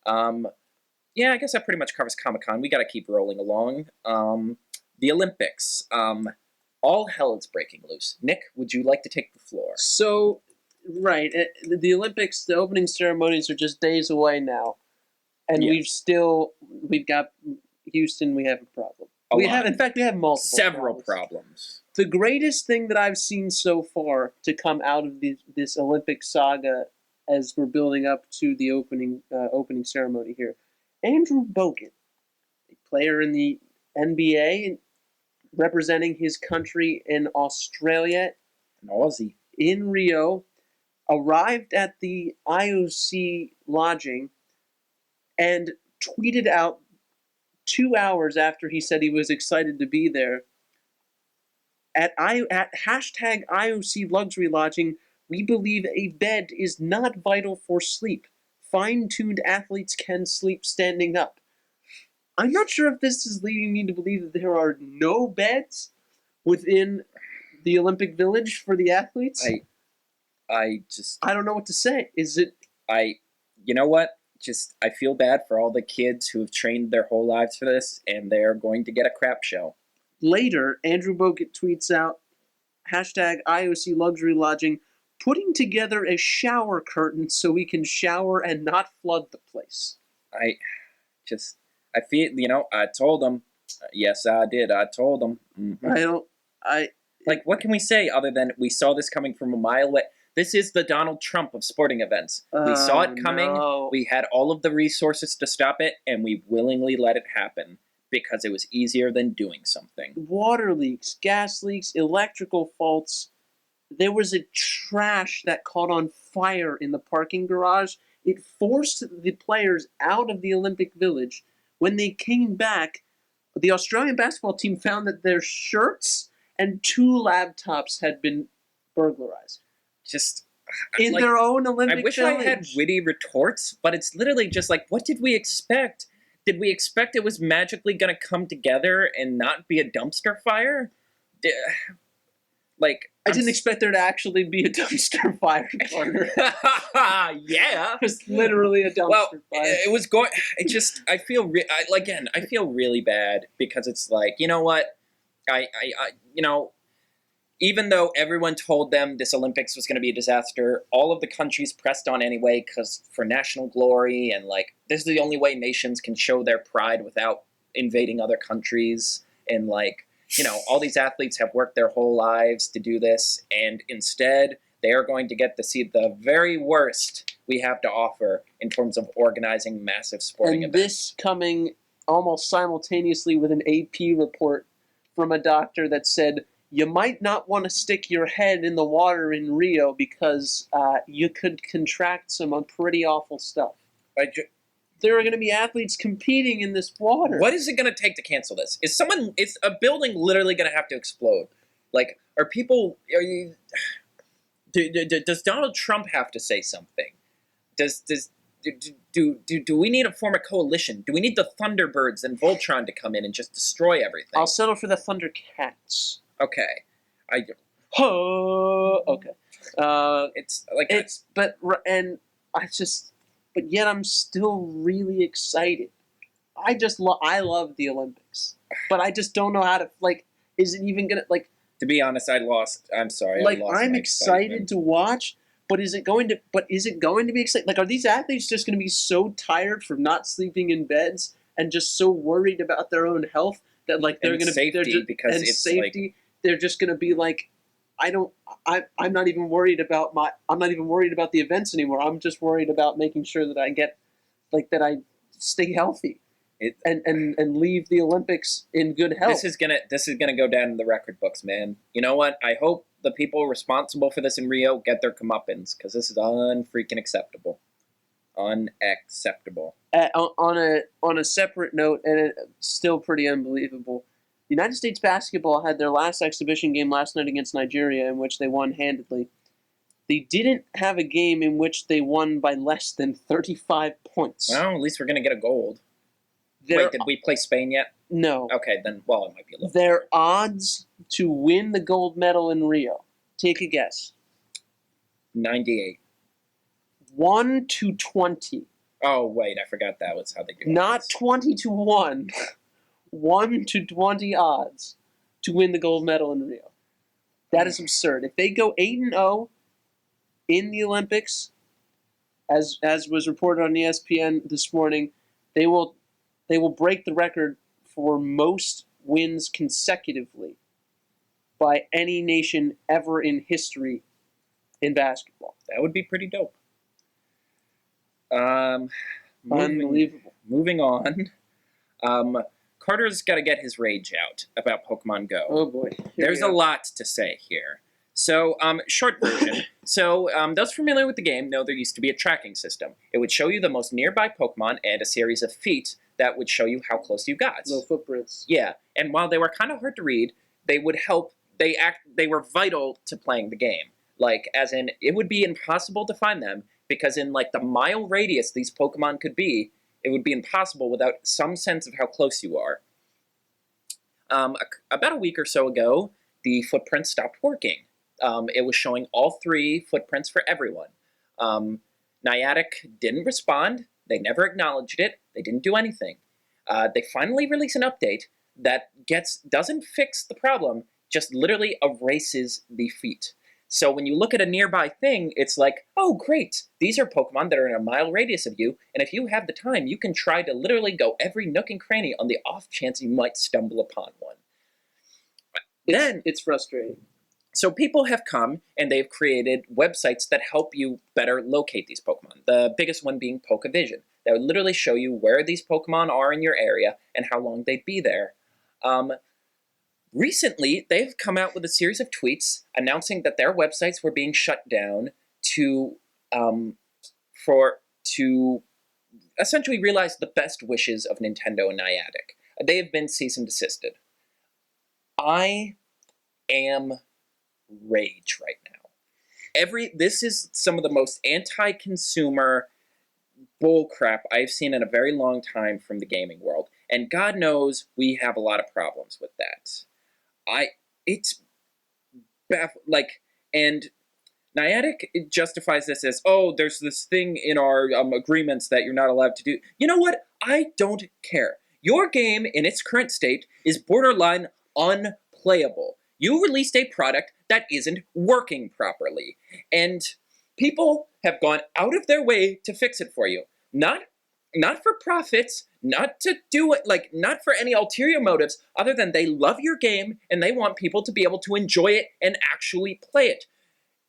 I guess that pretty much covers Comic-Con. We got to keep rolling along. The Olympics. All hell is breaking loose. Nick, would you like to take the floor? So, right, the Olympics, the opening ceremonies are just days away now, and we've got Houston. We have a problem. We have multiple, several problems. The greatest thing that I've seen so far to come out of this Olympic saga, as we're building up to the opening ceremony here, Andrew Bogut, a player in the NBA. Representing his country in Australia, an Aussie, in Rio, arrived at the IOC lodging and tweeted out 2 hours after he said he was excited to be there. At hashtag IOC luxury lodging, we believe a bed is not vital for sleep. Fine-tuned athletes can sleep standing up. I'm not sure if this is leading me to believe that there are no beds within the Olympic Village for the athletes. I don't know what to say. You know what? I feel bad for all the kids who have trained their whole lives for this, and they're going to get a crap show. Later, Andrew Bogut tweets out, hashtag IOC luxury lodging, putting together a shower curtain so we can shower and not flood the place. I feel, I told them. Yes, I did. I told them. Mm-hmm. What can we say other than we saw this coming from a mile away? This is the Donald Trump of sporting events. We saw it coming. No. We had all of the resources to stop it, and we willingly let it happen because it was easier than doing something. Water leaks, gas leaks, electrical faults. There was a trash that caught on fire in the parking garage. It forced the players out of the Olympic Village. When they came back, the Australian basketball team found that their shirts and 2 laptops had been burglarized. In their own Olympic Village. I wish I had witty retorts, but it's literally just like, what did we expect? Did we expect it was magically going to come together and not be a dumpster fire? I didn't expect there to actually be a dumpster fire, partner. Yeah. It was literally a dumpster fire. It was going... I feel really bad because it's like, you know what? Even though everyone told them this Olympics was going to be a disaster, all of the countries pressed on anyway because for national glory and this is the only way nations can show their pride without invading other countries and all these athletes have worked their whole lives to do this, and instead they are going to get to see the very worst we have to offer in terms of organizing massive sporting events. And this coming almost simultaneously with an AP report from a doctor that said, you might not want to stick your head in the water in Rio because you could contract some pretty awful stuff. There are going to be athletes competing in this water. What is it going to take to cancel this? Is a building literally going to have to explode? Does Donald Trump have to say something? Does do we need to form a coalition? Do we need the Thunderbirds and Voltron to come in and just destroy everything? I'll settle for the Thundercats. Okay. Okay. But yet I'm still really excited. I love the Olympics, but I just don't know how to Is it even gonna to be honest, I'm sorry. I'm excited to watch, but is it going to be exciting? Are these athletes just going to be so tired from not sleeping in beds and just so worried about their own health that they're going to they're just going to be I'm not even worried about the events anymore. I'm just worried about making sure that I get that I stay healthy. And leave the Olympics in good health. This is gonna go down in the record books, man. You know what? I hope the people responsible for this in Rio get their comeuppance, because this is unfreaking acceptable. Unacceptable. On a separate note, and it's still pretty unbelievable, the United States basketball had their last exhibition game last night against Nigeria, in which they won handedly. They didn't have a game in which they won by less than 35 points. Well, at least we're gonna get a gold. Wait, did we play Spain yet? No. Okay, then, well, it might be a little. Their odds to win the gold medal in Rio, take a guess. 98. 1 to 20. Oh, wait, I forgot that was how they do it. Not 20 to 1. 1 to 20 odds to win the gold medal in Rio. That is absurd. If they go 8-0 in the Olympics, as was reported on ESPN this morning, they will break the record for most wins consecutively by any nation ever in history in basketball. That would be pretty dope. Unbelievable. Moving on. Carter's got to get his rage out about Pokemon Go. Oh boy. There's a lot to say here. So, short version. So, those familiar with the game know there used to be a tracking system. It would show you the most nearby Pokemon and a series of feet that would show you how close you got. Little footprints. Yeah, and while they were kind of hard to read, they would help. They were vital to playing the game. As in, it would be impossible to find them, because in the mile radius these Pokemon could be, it would be impossible without some sense of how close you are. About a week or so ago, the footprints stopped working. It was showing all 3 footprints for everyone. Niantic didn't respond. They never acknowledged it. They didn't do anything. They finally release an update that doesn't fix the problem, just literally erases the feet. So when you look at a nearby thing, it's oh great, these are Pokemon that are in a mile radius of you, and if you have the time, you can try to literally go every nook and cranny on the off chance you might stumble upon one. It's frustrating. So people have come and they've created websites that help you better locate these Pokemon. The biggest one being PokeVision. That would literally show you where these Pokemon are in your area and how long they'd be there. Recently, they've come out with a series of tweets announcing that their websites were being shut down to essentially realize the best wishes of Nintendo and Niantic. They have been cease and desisted. I am rage right now. This is some of the most anti-consumer bullcrap I've seen in a very long time from the gaming world, and God knows we have a lot of problems with that. It's and Niantic justifies this as, oh, there's this thing in our agreements that you're not allowed to do. You know what? I don't care. Your game in its current state is borderline unplayable. You released a product that isn't working properly, and people have gone out of their way to fix it for you. Not for profits, not to do it, not for any ulterior motives other than they love your game and they want people to be able to enjoy it and actually play it.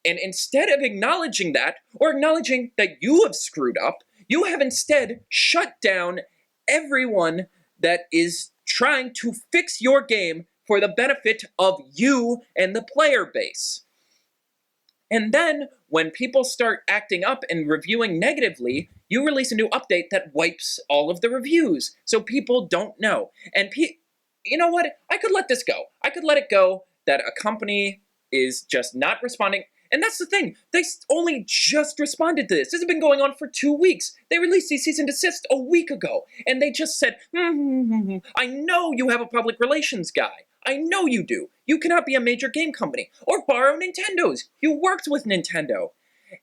And instead of acknowledging that, or acknowledging that you have screwed up, you have instead shut down everyone that is trying to fix your game for the benefit of you and the player base. And then, when people start acting up and reviewing negatively, you release a new update that wipes all of the reviews, so people don't know. And you know what? I could let this go. I could let it go that a company is just not responding. And that's the thing. They only just responded to this. This has been going on for 2 weeks. They released these cease and desist a week ago. And they just said, I know you have a public relations guy. I know you do. You cannot be a major game company or borrow Nintendo's. You worked with Nintendo.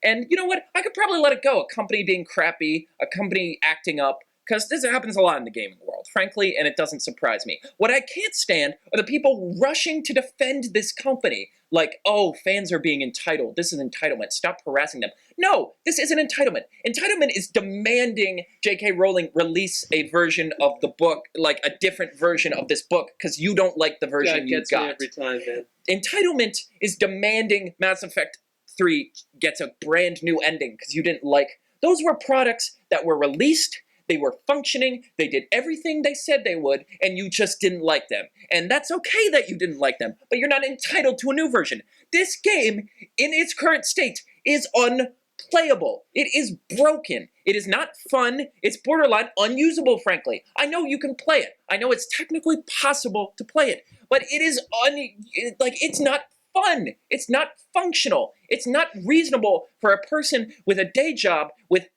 And you know what? I could probably let it go. A company being crappy, a company acting up, because this happens a lot in the gaming world, frankly, and it doesn't surprise me. What I can't stand are the people rushing to defend this company. Like, oh, fans are being entitled. This is entitlement. Stop harassing them. No, this isn't entitlement. Entitlement is demanding J.K. Rowling release a version of the book, like a different version of this book, because you don't like the version you got. Me every time, man. Entitlement is demanding Mass Effect 3 gets a brand new ending because you didn't like. Those were products that were released, they were functioning, they did everything they said they would, and you just didn't like them. And that's okay that you didn't like them, but you're not entitled to a new version. This game, in its current state, is unplayable. It is broken. It is not fun. It's borderline unusable, frankly. I know you can play it. I know it's technically possible to play it, but it is it's not fun. It's not functional. It's not reasonable for a person with a day job with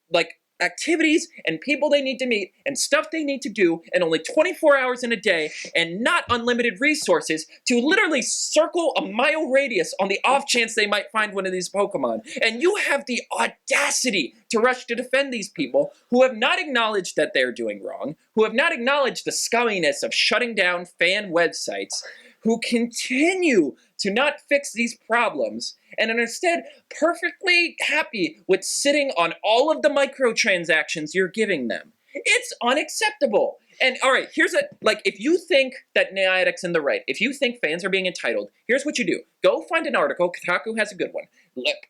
activities and people they need to meet and stuff they need to do and only 24 hours in a day and not unlimited resources to literally circle a mile radius on the off chance they might find one of these Pokemon. And you have the audacity to rush to defend these people who have not acknowledged that they're doing wrong, who have not acknowledged the scumminess of shutting down fan websites, who continue to not fix these problems, and are instead perfectly happy with sitting on all of the microtransactions you're giving them. It's unacceptable. And all right, if you think that Niantic's in the right, if you think fans are being entitled, here's what you do. Go find an article, Kotaku has a good one.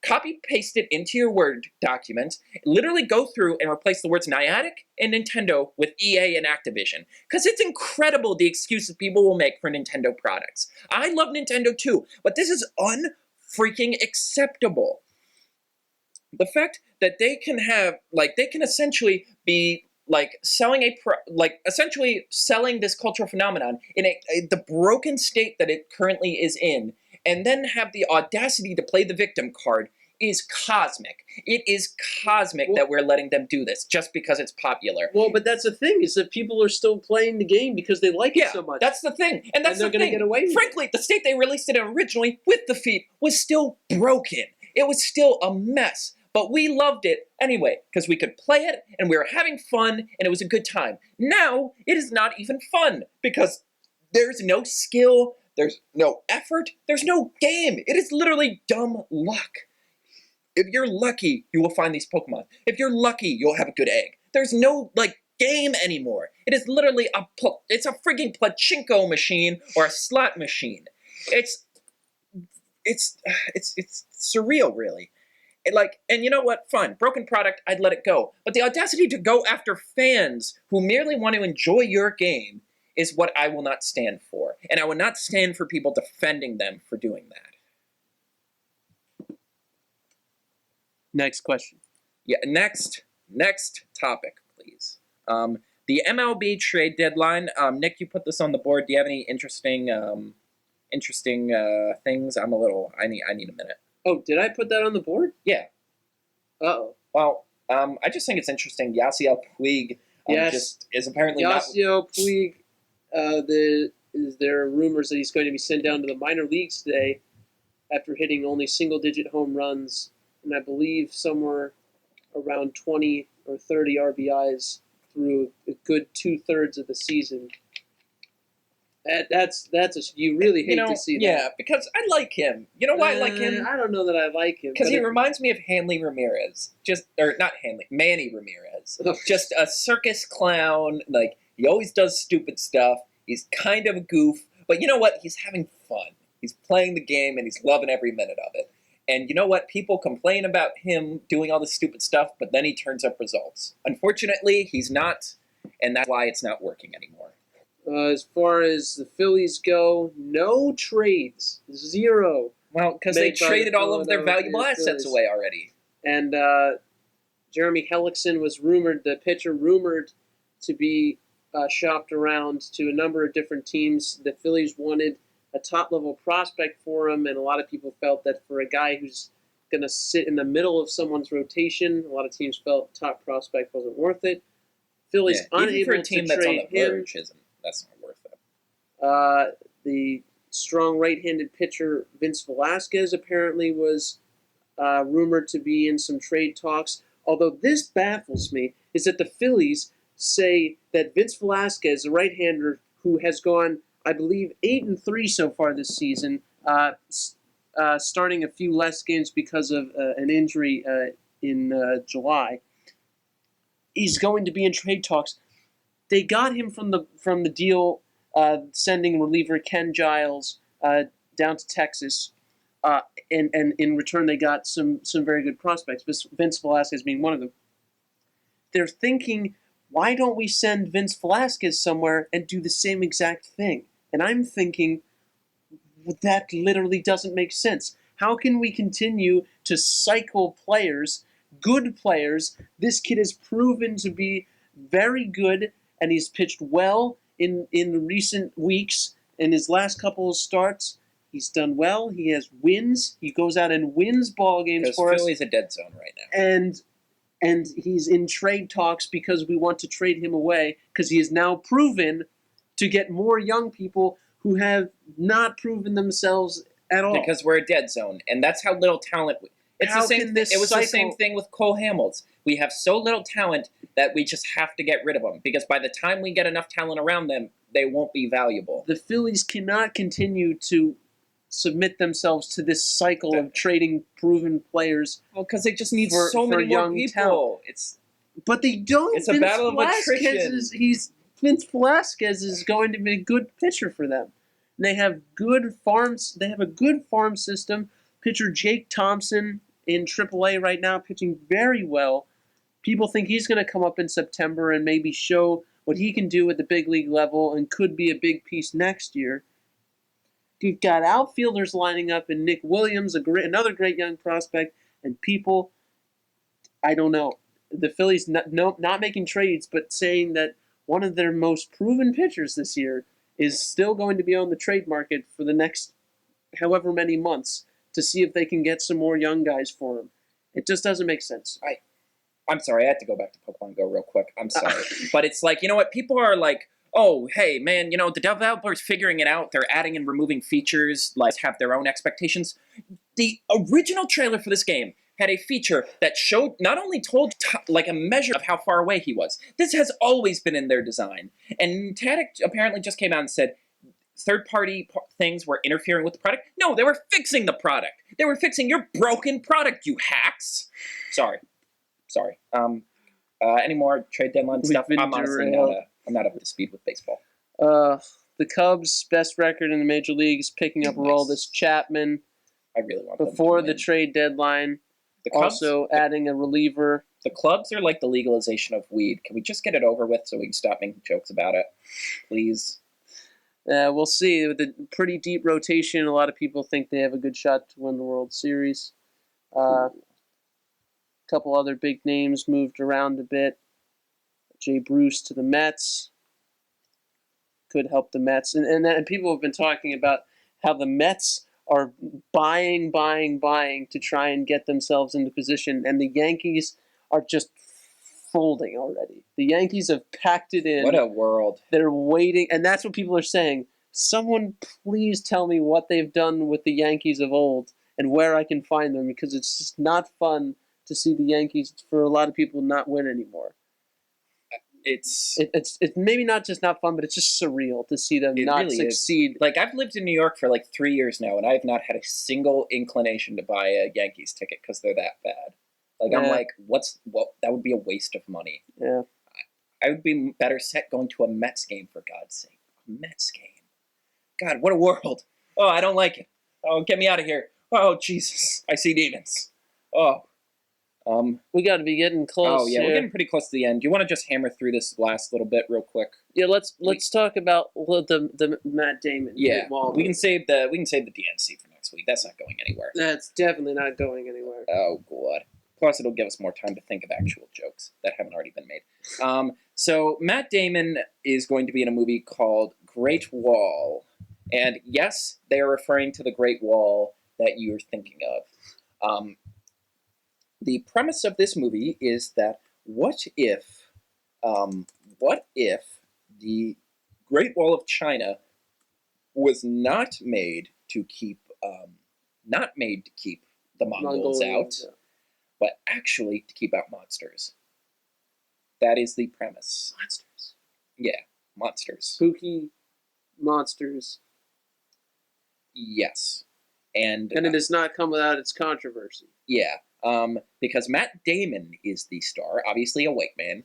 Copy paste it into your Word document, literally go through and replace the words Niantic and Nintendo with EA and Activision. Because it's incredible the excuses people will make for Nintendo products. I love Nintendo too, but this is unfreaking acceptable. The fact that they can essentially be selling essentially selling this cultural phenomenon in the broken state that it currently is in, and then have the audacity to play the victim card is cosmic. It is cosmic that we're letting them do this just because it's popular. Well, but that's the thing, is that people are still playing the game because they like it so much. That's the thing. And that's they're the going to thing. get away with Frankly, the state they released it in originally with the feat was still broken. It was still a mess. But we loved it anyway, because we could play it, and we were having fun, and it was a good time. Now, it is not even fun, because there's no skill, there's no effort, there's no game. It is literally dumb luck. If you're lucky, you will find these Pokemon. If you're lucky, you'll have a good egg. There's no, game anymore. It is literally a frigging pachinko machine or a slot machine. It's surreal, really. And you know what? Fine. Broken product, I'd let it go. But the audacity to go after fans who merely want to enjoy your game is what I will not stand for. And I will not stand for people defending them for doing that. Next question. Yeah, next topic, please. The MLB Trade Deadline. Nick, you put this on the board. Do you have any interesting things? I need a minute. Oh, did I put that on the board? Yeah. Uh-oh. Well, I just think it's interesting. Yasiel Puig is apparently Yasiel Puig, there are rumors that he's going to be sent down to the minor leagues today after hitting only single-digit home runs, and I believe somewhere around 20 or 30 RBIs through a good two-thirds of the season. You really hate to see that. Yeah, because I like him. You know why I like him? I don't know that I like him. Because he reminds me of Hanley Ramirez. Manny Ramirez. Just a circus clown. He always does stupid stuff. He's kind of a goof. But you know what? He's having fun. He's playing the game and he's loving every minute of it. And you know what? People complain about him doing all this stupid stuff, but then he turns up results. Unfortunately, he's not, and that's why it's not working anymore. As far as the Phillies go, no trades. 0. Well, because they traded all of their valuable assets away already. And Jeremy Hellickson was the pitcher rumored to be shopped around to a number of different teams. The Phillies wanted a top-level prospect for him, and a lot of people felt that for a guy who's going to sit in the middle of someone's rotation. A lot of teams felt top prospect wasn't worth it. Phillies unable even for a team to that's on trade the him. verge, that's not worth it. The strong right-handed pitcher Vince Velasquez apparently was rumored to be in some trade talks. Although this baffles me, is that the Phillies say that Vince Velasquez, a right-hander who has gone, I believe, 8-3 so far this season, starting a few less games because of an injury in July, he's going to be in trade talks. They got him from the deal, sending reliever Ken Giles down to Texas, and in return they got some very good prospects. Vince Velasquez being one of them. They're thinking, why don't we send Vince Velasquez somewhere and do the same exact thing? And I'm thinking, that literally doesn't make sense. How can we continue to cycle players, good players? This kid has proven to be very good, and he's pitched well in recent weeks. In his last couple of starts, he's done well. He has wins. He goes out and wins ball games for us. Philly's a dead zone right now. And he's in trade talks because we want to trade him away because he has now proven to get more young people who have not proven themselves at all. Because we're a dead zone, and that's how little talent. It's How the same. can this It was the cycle- same thing with Cole Hamels. We have so little talent that we just have to get rid of them because by the time we get enough talent around them, they won't be valuable. The Phillies cannot continue to submit themselves to this cycle of trading proven players. Well, because they just need for so many more young people. talent. But they don't. It's a battle of attrition. Vince Velasquez is going to be a good pitcher for them. They have good farms. They have a good farm system. Pitcher Jake Thompson in AAA right now, pitching very well. People think he's going to come up in September and maybe show what he can do at the big league level and could be a big piece next year. You've got outfielders lining up in Nick Williams, another great young prospect, and people, I don't know. The Phillies not making trades, but saying that one of their most proven pitchers this year is still going to be on the trade market for the next however many months to see if they can get some more young guys for him. It just doesn't make sense. I'm sorry, I had to go back to Pokemon Go real quick. I'm sorry. But it's like, you know what? People are like, oh, hey, man, you know, the developers figuring it out. They're adding and removing features, like have their own expectations. The original trailer for this game had a feature that showed, not only told like a measure of how far away he was. This has always been in their design. And Tadic apparently just came out and said third-party things were interfering with the product. No, they were fixing the product. They were fixing your broken product, you hacks. Sorry. Any more trade deadline stuff? I'm honestly not up to speed with baseball. The Cubs' best record in the major leagues, picking up Aroldis Chapman I really want them before to the win. trade deadline. The Cubs, Also adding a reliever. the clubs are like the legalization of weed. Can we just get it over with so we can stop making jokes about it, please? We'll see. With a pretty deep rotation, a lot of people think they have a good shot to win the World Series. A couple other big names moved around a bit. Jay Bruce to the Mets could help the Mets. And people have been talking about how the Mets are buying to try and get themselves into position, and the Yankees are just folding already. The Yankees have packed it in. What a world. They're waiting, and that's what people are saying. Someone please tell me what they've done with the Yankees of old and where I can find them, because it's just not fun to see the Yankees, for a lot of people, not win anymore. It's maybe not just not fun, but it's just surreal to see them not really succeed. like, I've lived in New York for like 3 years now, and I've not had a single inclination to buy a Yankees ticket because they're that bad. Like, I'm like, that would be a waste of money. Yeah. I would be better set going to a Mets game, for God's sake. A Mets game. God, what a world. Oh, I don't like it. Oh, get me out of here. Oh, Jesus. I see demons. Oh. We got to be getting close. Oh, yeah, here. we're getting pretty close to the end. Do you want to just hammer through this last little bit real quick? Yeah, let's talk about the Matt Damon. Yeah, we can save the DNC for next week. That's not going anywhere. That's definitely not going anywhere. Oh, God. Plus, it'll give us more time to think of actual jokes that haven't already been made. So Matt Damon is going to be in a movie called Great Wall. And yes, they are referring to the Great Wall that you're thinking of. The premise of this movie is that um, what if the Great Wall of China was not made to keep the Mongols out, Mongolians. but actually to keep out monsters. That is the premise. Monsters. Yeah, monsters. Spooky monsters. Yes, and it does not come without its controversy. yeah, because Matt Damon is the star, obviously a white man.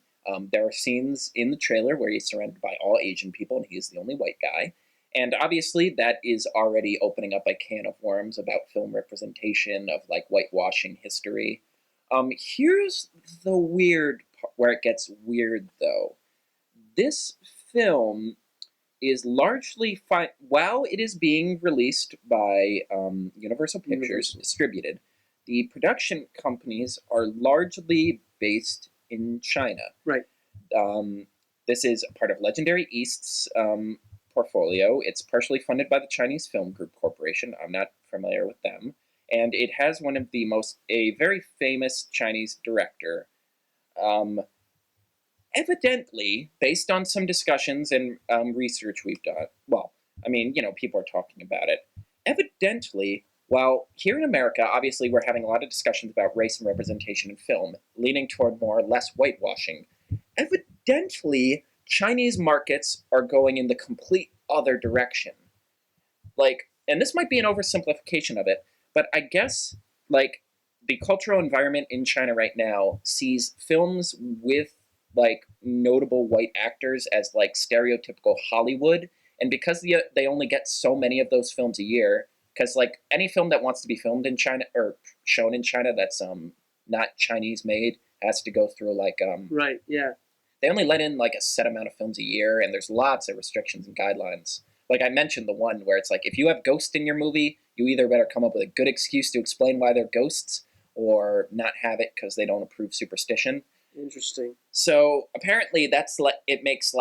There are scenes in the trailer where he's surrounded by all Asian people and he's the only white guy. And obviously, that is already opening up a can of worms about film representation of like whitewashing history. Here's the weird part where it gets weird, though. This film is largely fine while it is being released by Universal Pictures, distributed. The production companies are largely based in China. Right. This is a part of Legendary East's portfolio. It's partially funded by the Chinese Film Group Corporation. I'm not familiar with them. And it has a very famous Chinese director. Evidently, based on some discussions and research we've done, people are talking about it. Evidently, while here in America, obviously, we're having a lot of discussions about race and representation in film, leaning toward more or less whitewashing. Evidently, Chinese markets are going in the complete other direction. And this might be an oversimplification of it, but I guess, the cultural environment in China right now sees films with, notable white actors as, stereotypical Hollywood, and because they only get so many of those films a year, because, any film that wants to be filmed in China, or shown in China that's, not Chinese made, has to go through, Right, yeah. they only let in a set amount of films a year, and there's lots of restrictions and guidelines. Like I mentioned, the one where it's if you have ghosts in your movie, you either better come up with a good excuse to explain why they're ghosts, or not have it because they don't approve superstition. Interesting. So apparently, it makes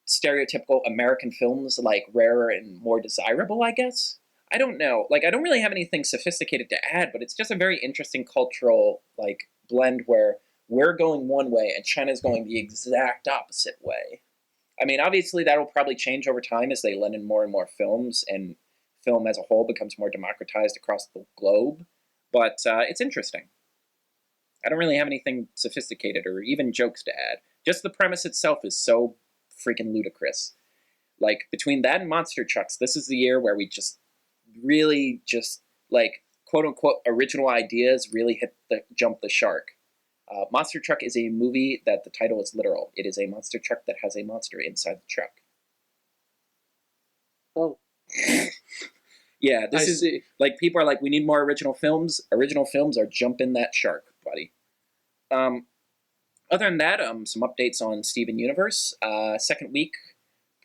stereotypical American films rarer and more desirable, I guess. I don't know. I don't really have anything sophisticated to add, but it's just a very interesting cultural blend where we're going one way and China's going the exact opposite way. I mean, obviously that'll probably change over time as they let in more and more films and film as a whole becomes more democratized across the globe. But it's interesting. I don't really have anything sophisticated or even jokes to add. Just the premise itself is so freaking ludicrous. Between that and Monster Trucks, this is the year where we quote unquote original ideas really jump the shark. Monster Truck is a movie that the title is literal. It is a monster truck that has a monster inside the truck. Oh. Yeah, this is see. People are we need more original films. Original films are jumping that shark, buddy. Other than that, some updates on Steven Universe. Second week,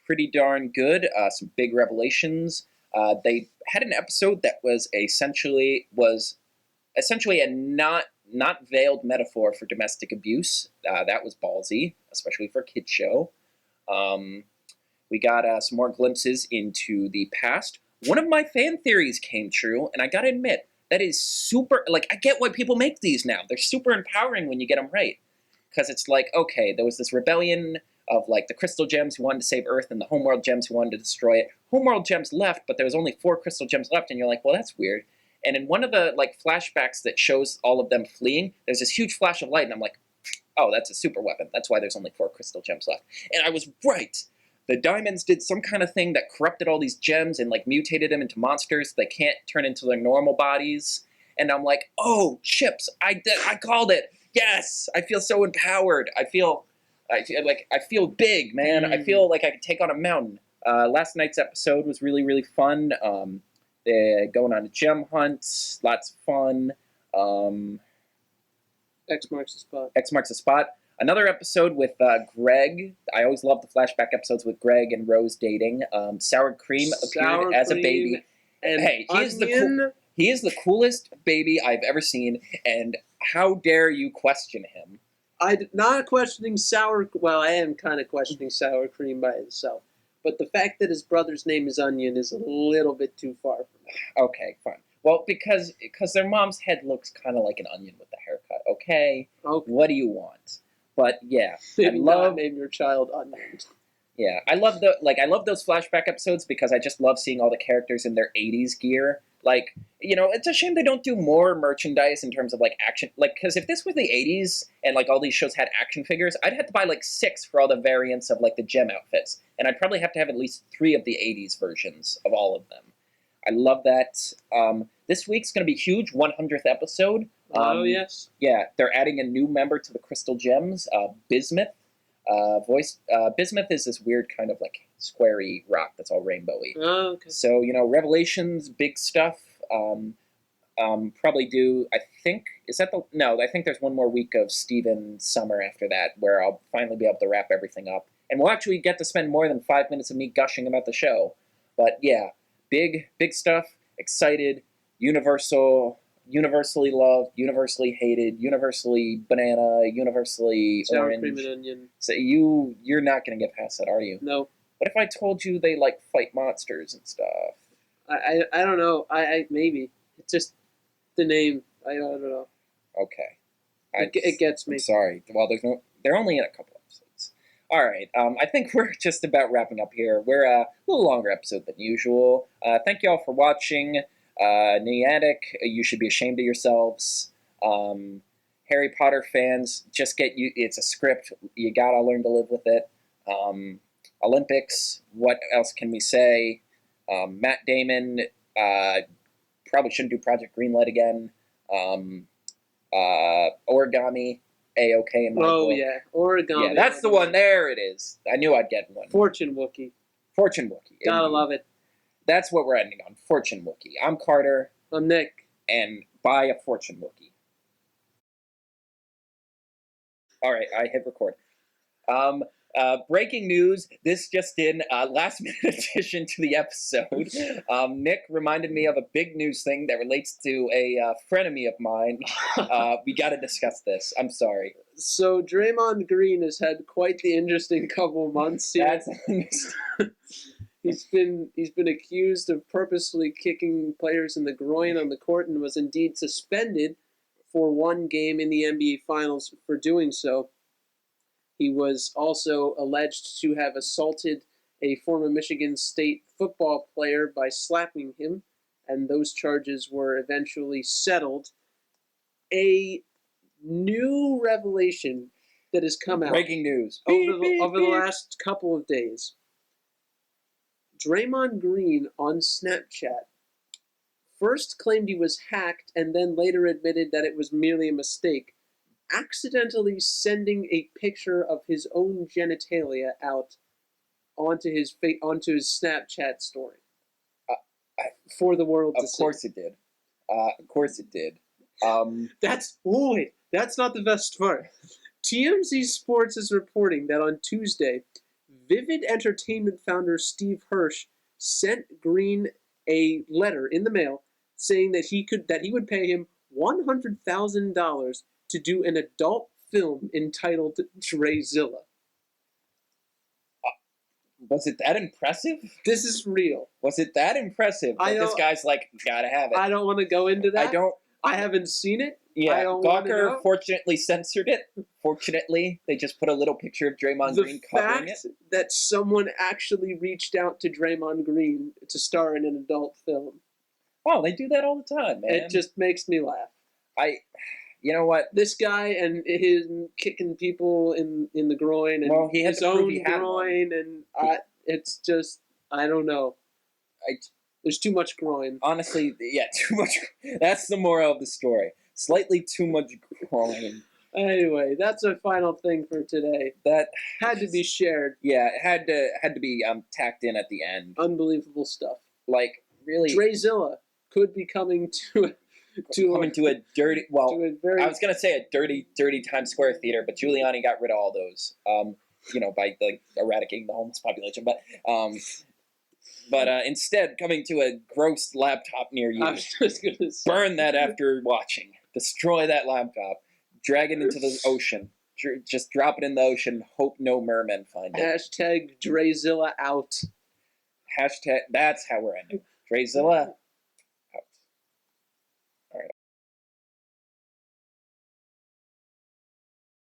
pretty darn good. Some big revelations. They had an episode that was essentially a not veiled metaphor for domestic abuse. That was ballsy, especially for a kid's show. We got some more glimpses into the past. One of my fan theories came true, and I gotta admit, that is super, I get why people make these now. They're super empowering when you get them right. Because it's okay, there was this rebellion of the Crystal Gems who wanted to save Earth and the Homeworld Gems who wanted to destroy it. Homeworld Gems left, but there was only 4 Crystal Gems left, and you're well, that's weird. And in one of the flashbacks that shows all of them fleeing, there's this huge flash of light, and I'm oh, that's a super weapon. That's why there's only 4 Crystal Gems left. And I was right. The Diamonds did some kind of thing that corrupted all these gems and mutated them into monsters. They can't turn into their normal bodies. And I'm oh, chips! I called it. Yes, I feel so empowered. I feel big, man. I feel like I could take on a mountain. Last night's episode was really, really fun. They're going on a gem hunt. Lots of fun. X marks the spot. X marks the spot. Another episode with Greg. I always love the flashback episodes with Greg and Rose dating. Sour Cream appeared as a baby. And hey, he is the coolest baby I've ever seen, and how dare you question him? I'm not questioning well, I am kind of questioning Sour Cream by itself. But the fact that his brother's name is Onion is a little bit too far for me. Okay, fine. Well, because their mom's head looks kind of like an onion with the haircut. Okay, Okay. what do you want? But yeah, Maybe I love. not name your child Onion. Yeah, I love I love those flashback episodes because I just love seeing all the characters in their '80s gear. Like, it's a shame they don't do more merchandise in terms of like action. Like, because if this was the '80s and like all these shows had action figures, I'd have to buy like 6 for all the variants of like the gem outfits, and I'd probably have to have at least 3 of the '80s versions of all of them. I love that. This week's going to be huge, 100th episode. Oh, yes. Yeah, they're adding a new member to the Crystal Gems, Bismuth. Bismuth is this weird kind of like squarey rock that's all rainbowy. Oh, okay. So Revelations, big stuff. Probably do. I think I think there's one more week of Steven Summer after that, where I'll finally be able to wrap everything up, and we'll actually get to spend more than 5 minutes of me gushing about the show. But yeah, big stuff. Excited. Universally loved, universally hated, universally banana, universally Sour orange. cream and onion. So you're not gonna get past that, are you? No. What if I told you they like fight monsters and stuff? I don't know. I maybe. It's just the name. I don't know. Okay. It gets me. I'm sorry. Well, they're only in a couple episodes. All right. I think we're just about wrapping up here. We're a little longer episode than usual. Thank you all for watching. Neatic, you should be ashamed of yourselves. Harry Potter fans, just it's a script. You gotta learn to live with it. Olympics, what else can we say? Matt Damon, probably shouldn't do Project Greenlight again. Origami, A-okay in my book. Oh, yeah. Origami. Yeah, that's the one. There it is. I knew I'd get one. Fortune Wookie. Fortune Wookie. Gotta love it. That's what we're ending on. Fortune Wookie. I'm Carter. I'm Nick. And buy a Fortune Wookie. All right, I hit record. Breaking news. This just in, last minute addition to the episode. Nick reminded me of a big news thing that relates to a frenemy of mine. We got to discuss this. I'm sorry. So Draymond Green has had quite the interesting couple months here. He's been accused of purposely kicking players in the groin on the court and was indeed suspended for one game in the NBA Finals for doing so. He was also alleged to have assaulted a former Michigan State football player by slapping him, and those charges were eventually settled. A new revelation that has come out. Breaking news. Over the last couple of days. Draymond Green on Snapchat first claimed he was hacked and then later admitted that it was merely a mistake, accidentally sending a picture of his own genitalia out onto his Snapchat story for the world to see. Of course it did. Of course it did. That's not the best part. TMZ Sports is reporting that on Tuesday, Vivid Entertainment founder Steve Hirsch sent Green a letter in the mail saying that he would pay him $100,000 to do an adult film entitled Drezilla. Was it that impressive? This is real. Was it that impressive that this guy's like, gotta have it? I don't want to go into that. I don't. I haven't seen it. Yeah, Gawker fortunately censored it. Fortunately, they just put a little picture of Draymond Green covering it. The fact that someone actually reached out to Draymond Green to star in an adult film. Oh, they do that all the time, man. It just makes me laugh. You know what? This guy and his kicking people in the groin and he had his to prove own he had groin, and it's just, I don't know. There's too much groin. Honestly, yeah, too much. That's the moral of the story. Slightly too much groin. Anyway, that's our final thing for today. That had to be shared. Yeah, it had to be tacked in at the end. Unbelievable stuff. Like, really, Drezilla could be coming to a dirty. Well, I was gonna say a dirty Times Square theater, but Giuliani got rid of all those. By like eradicating the homeless population, but instead coming to a gross laptop near you. I was just gonna say. Burn that after watching. Destroy that laptop. Drag it into the ocean. Just drop it in the ocean. Hope no mermen find it. Hashtag Drezilla out. Hashtag. That's how we're ending. Drezilla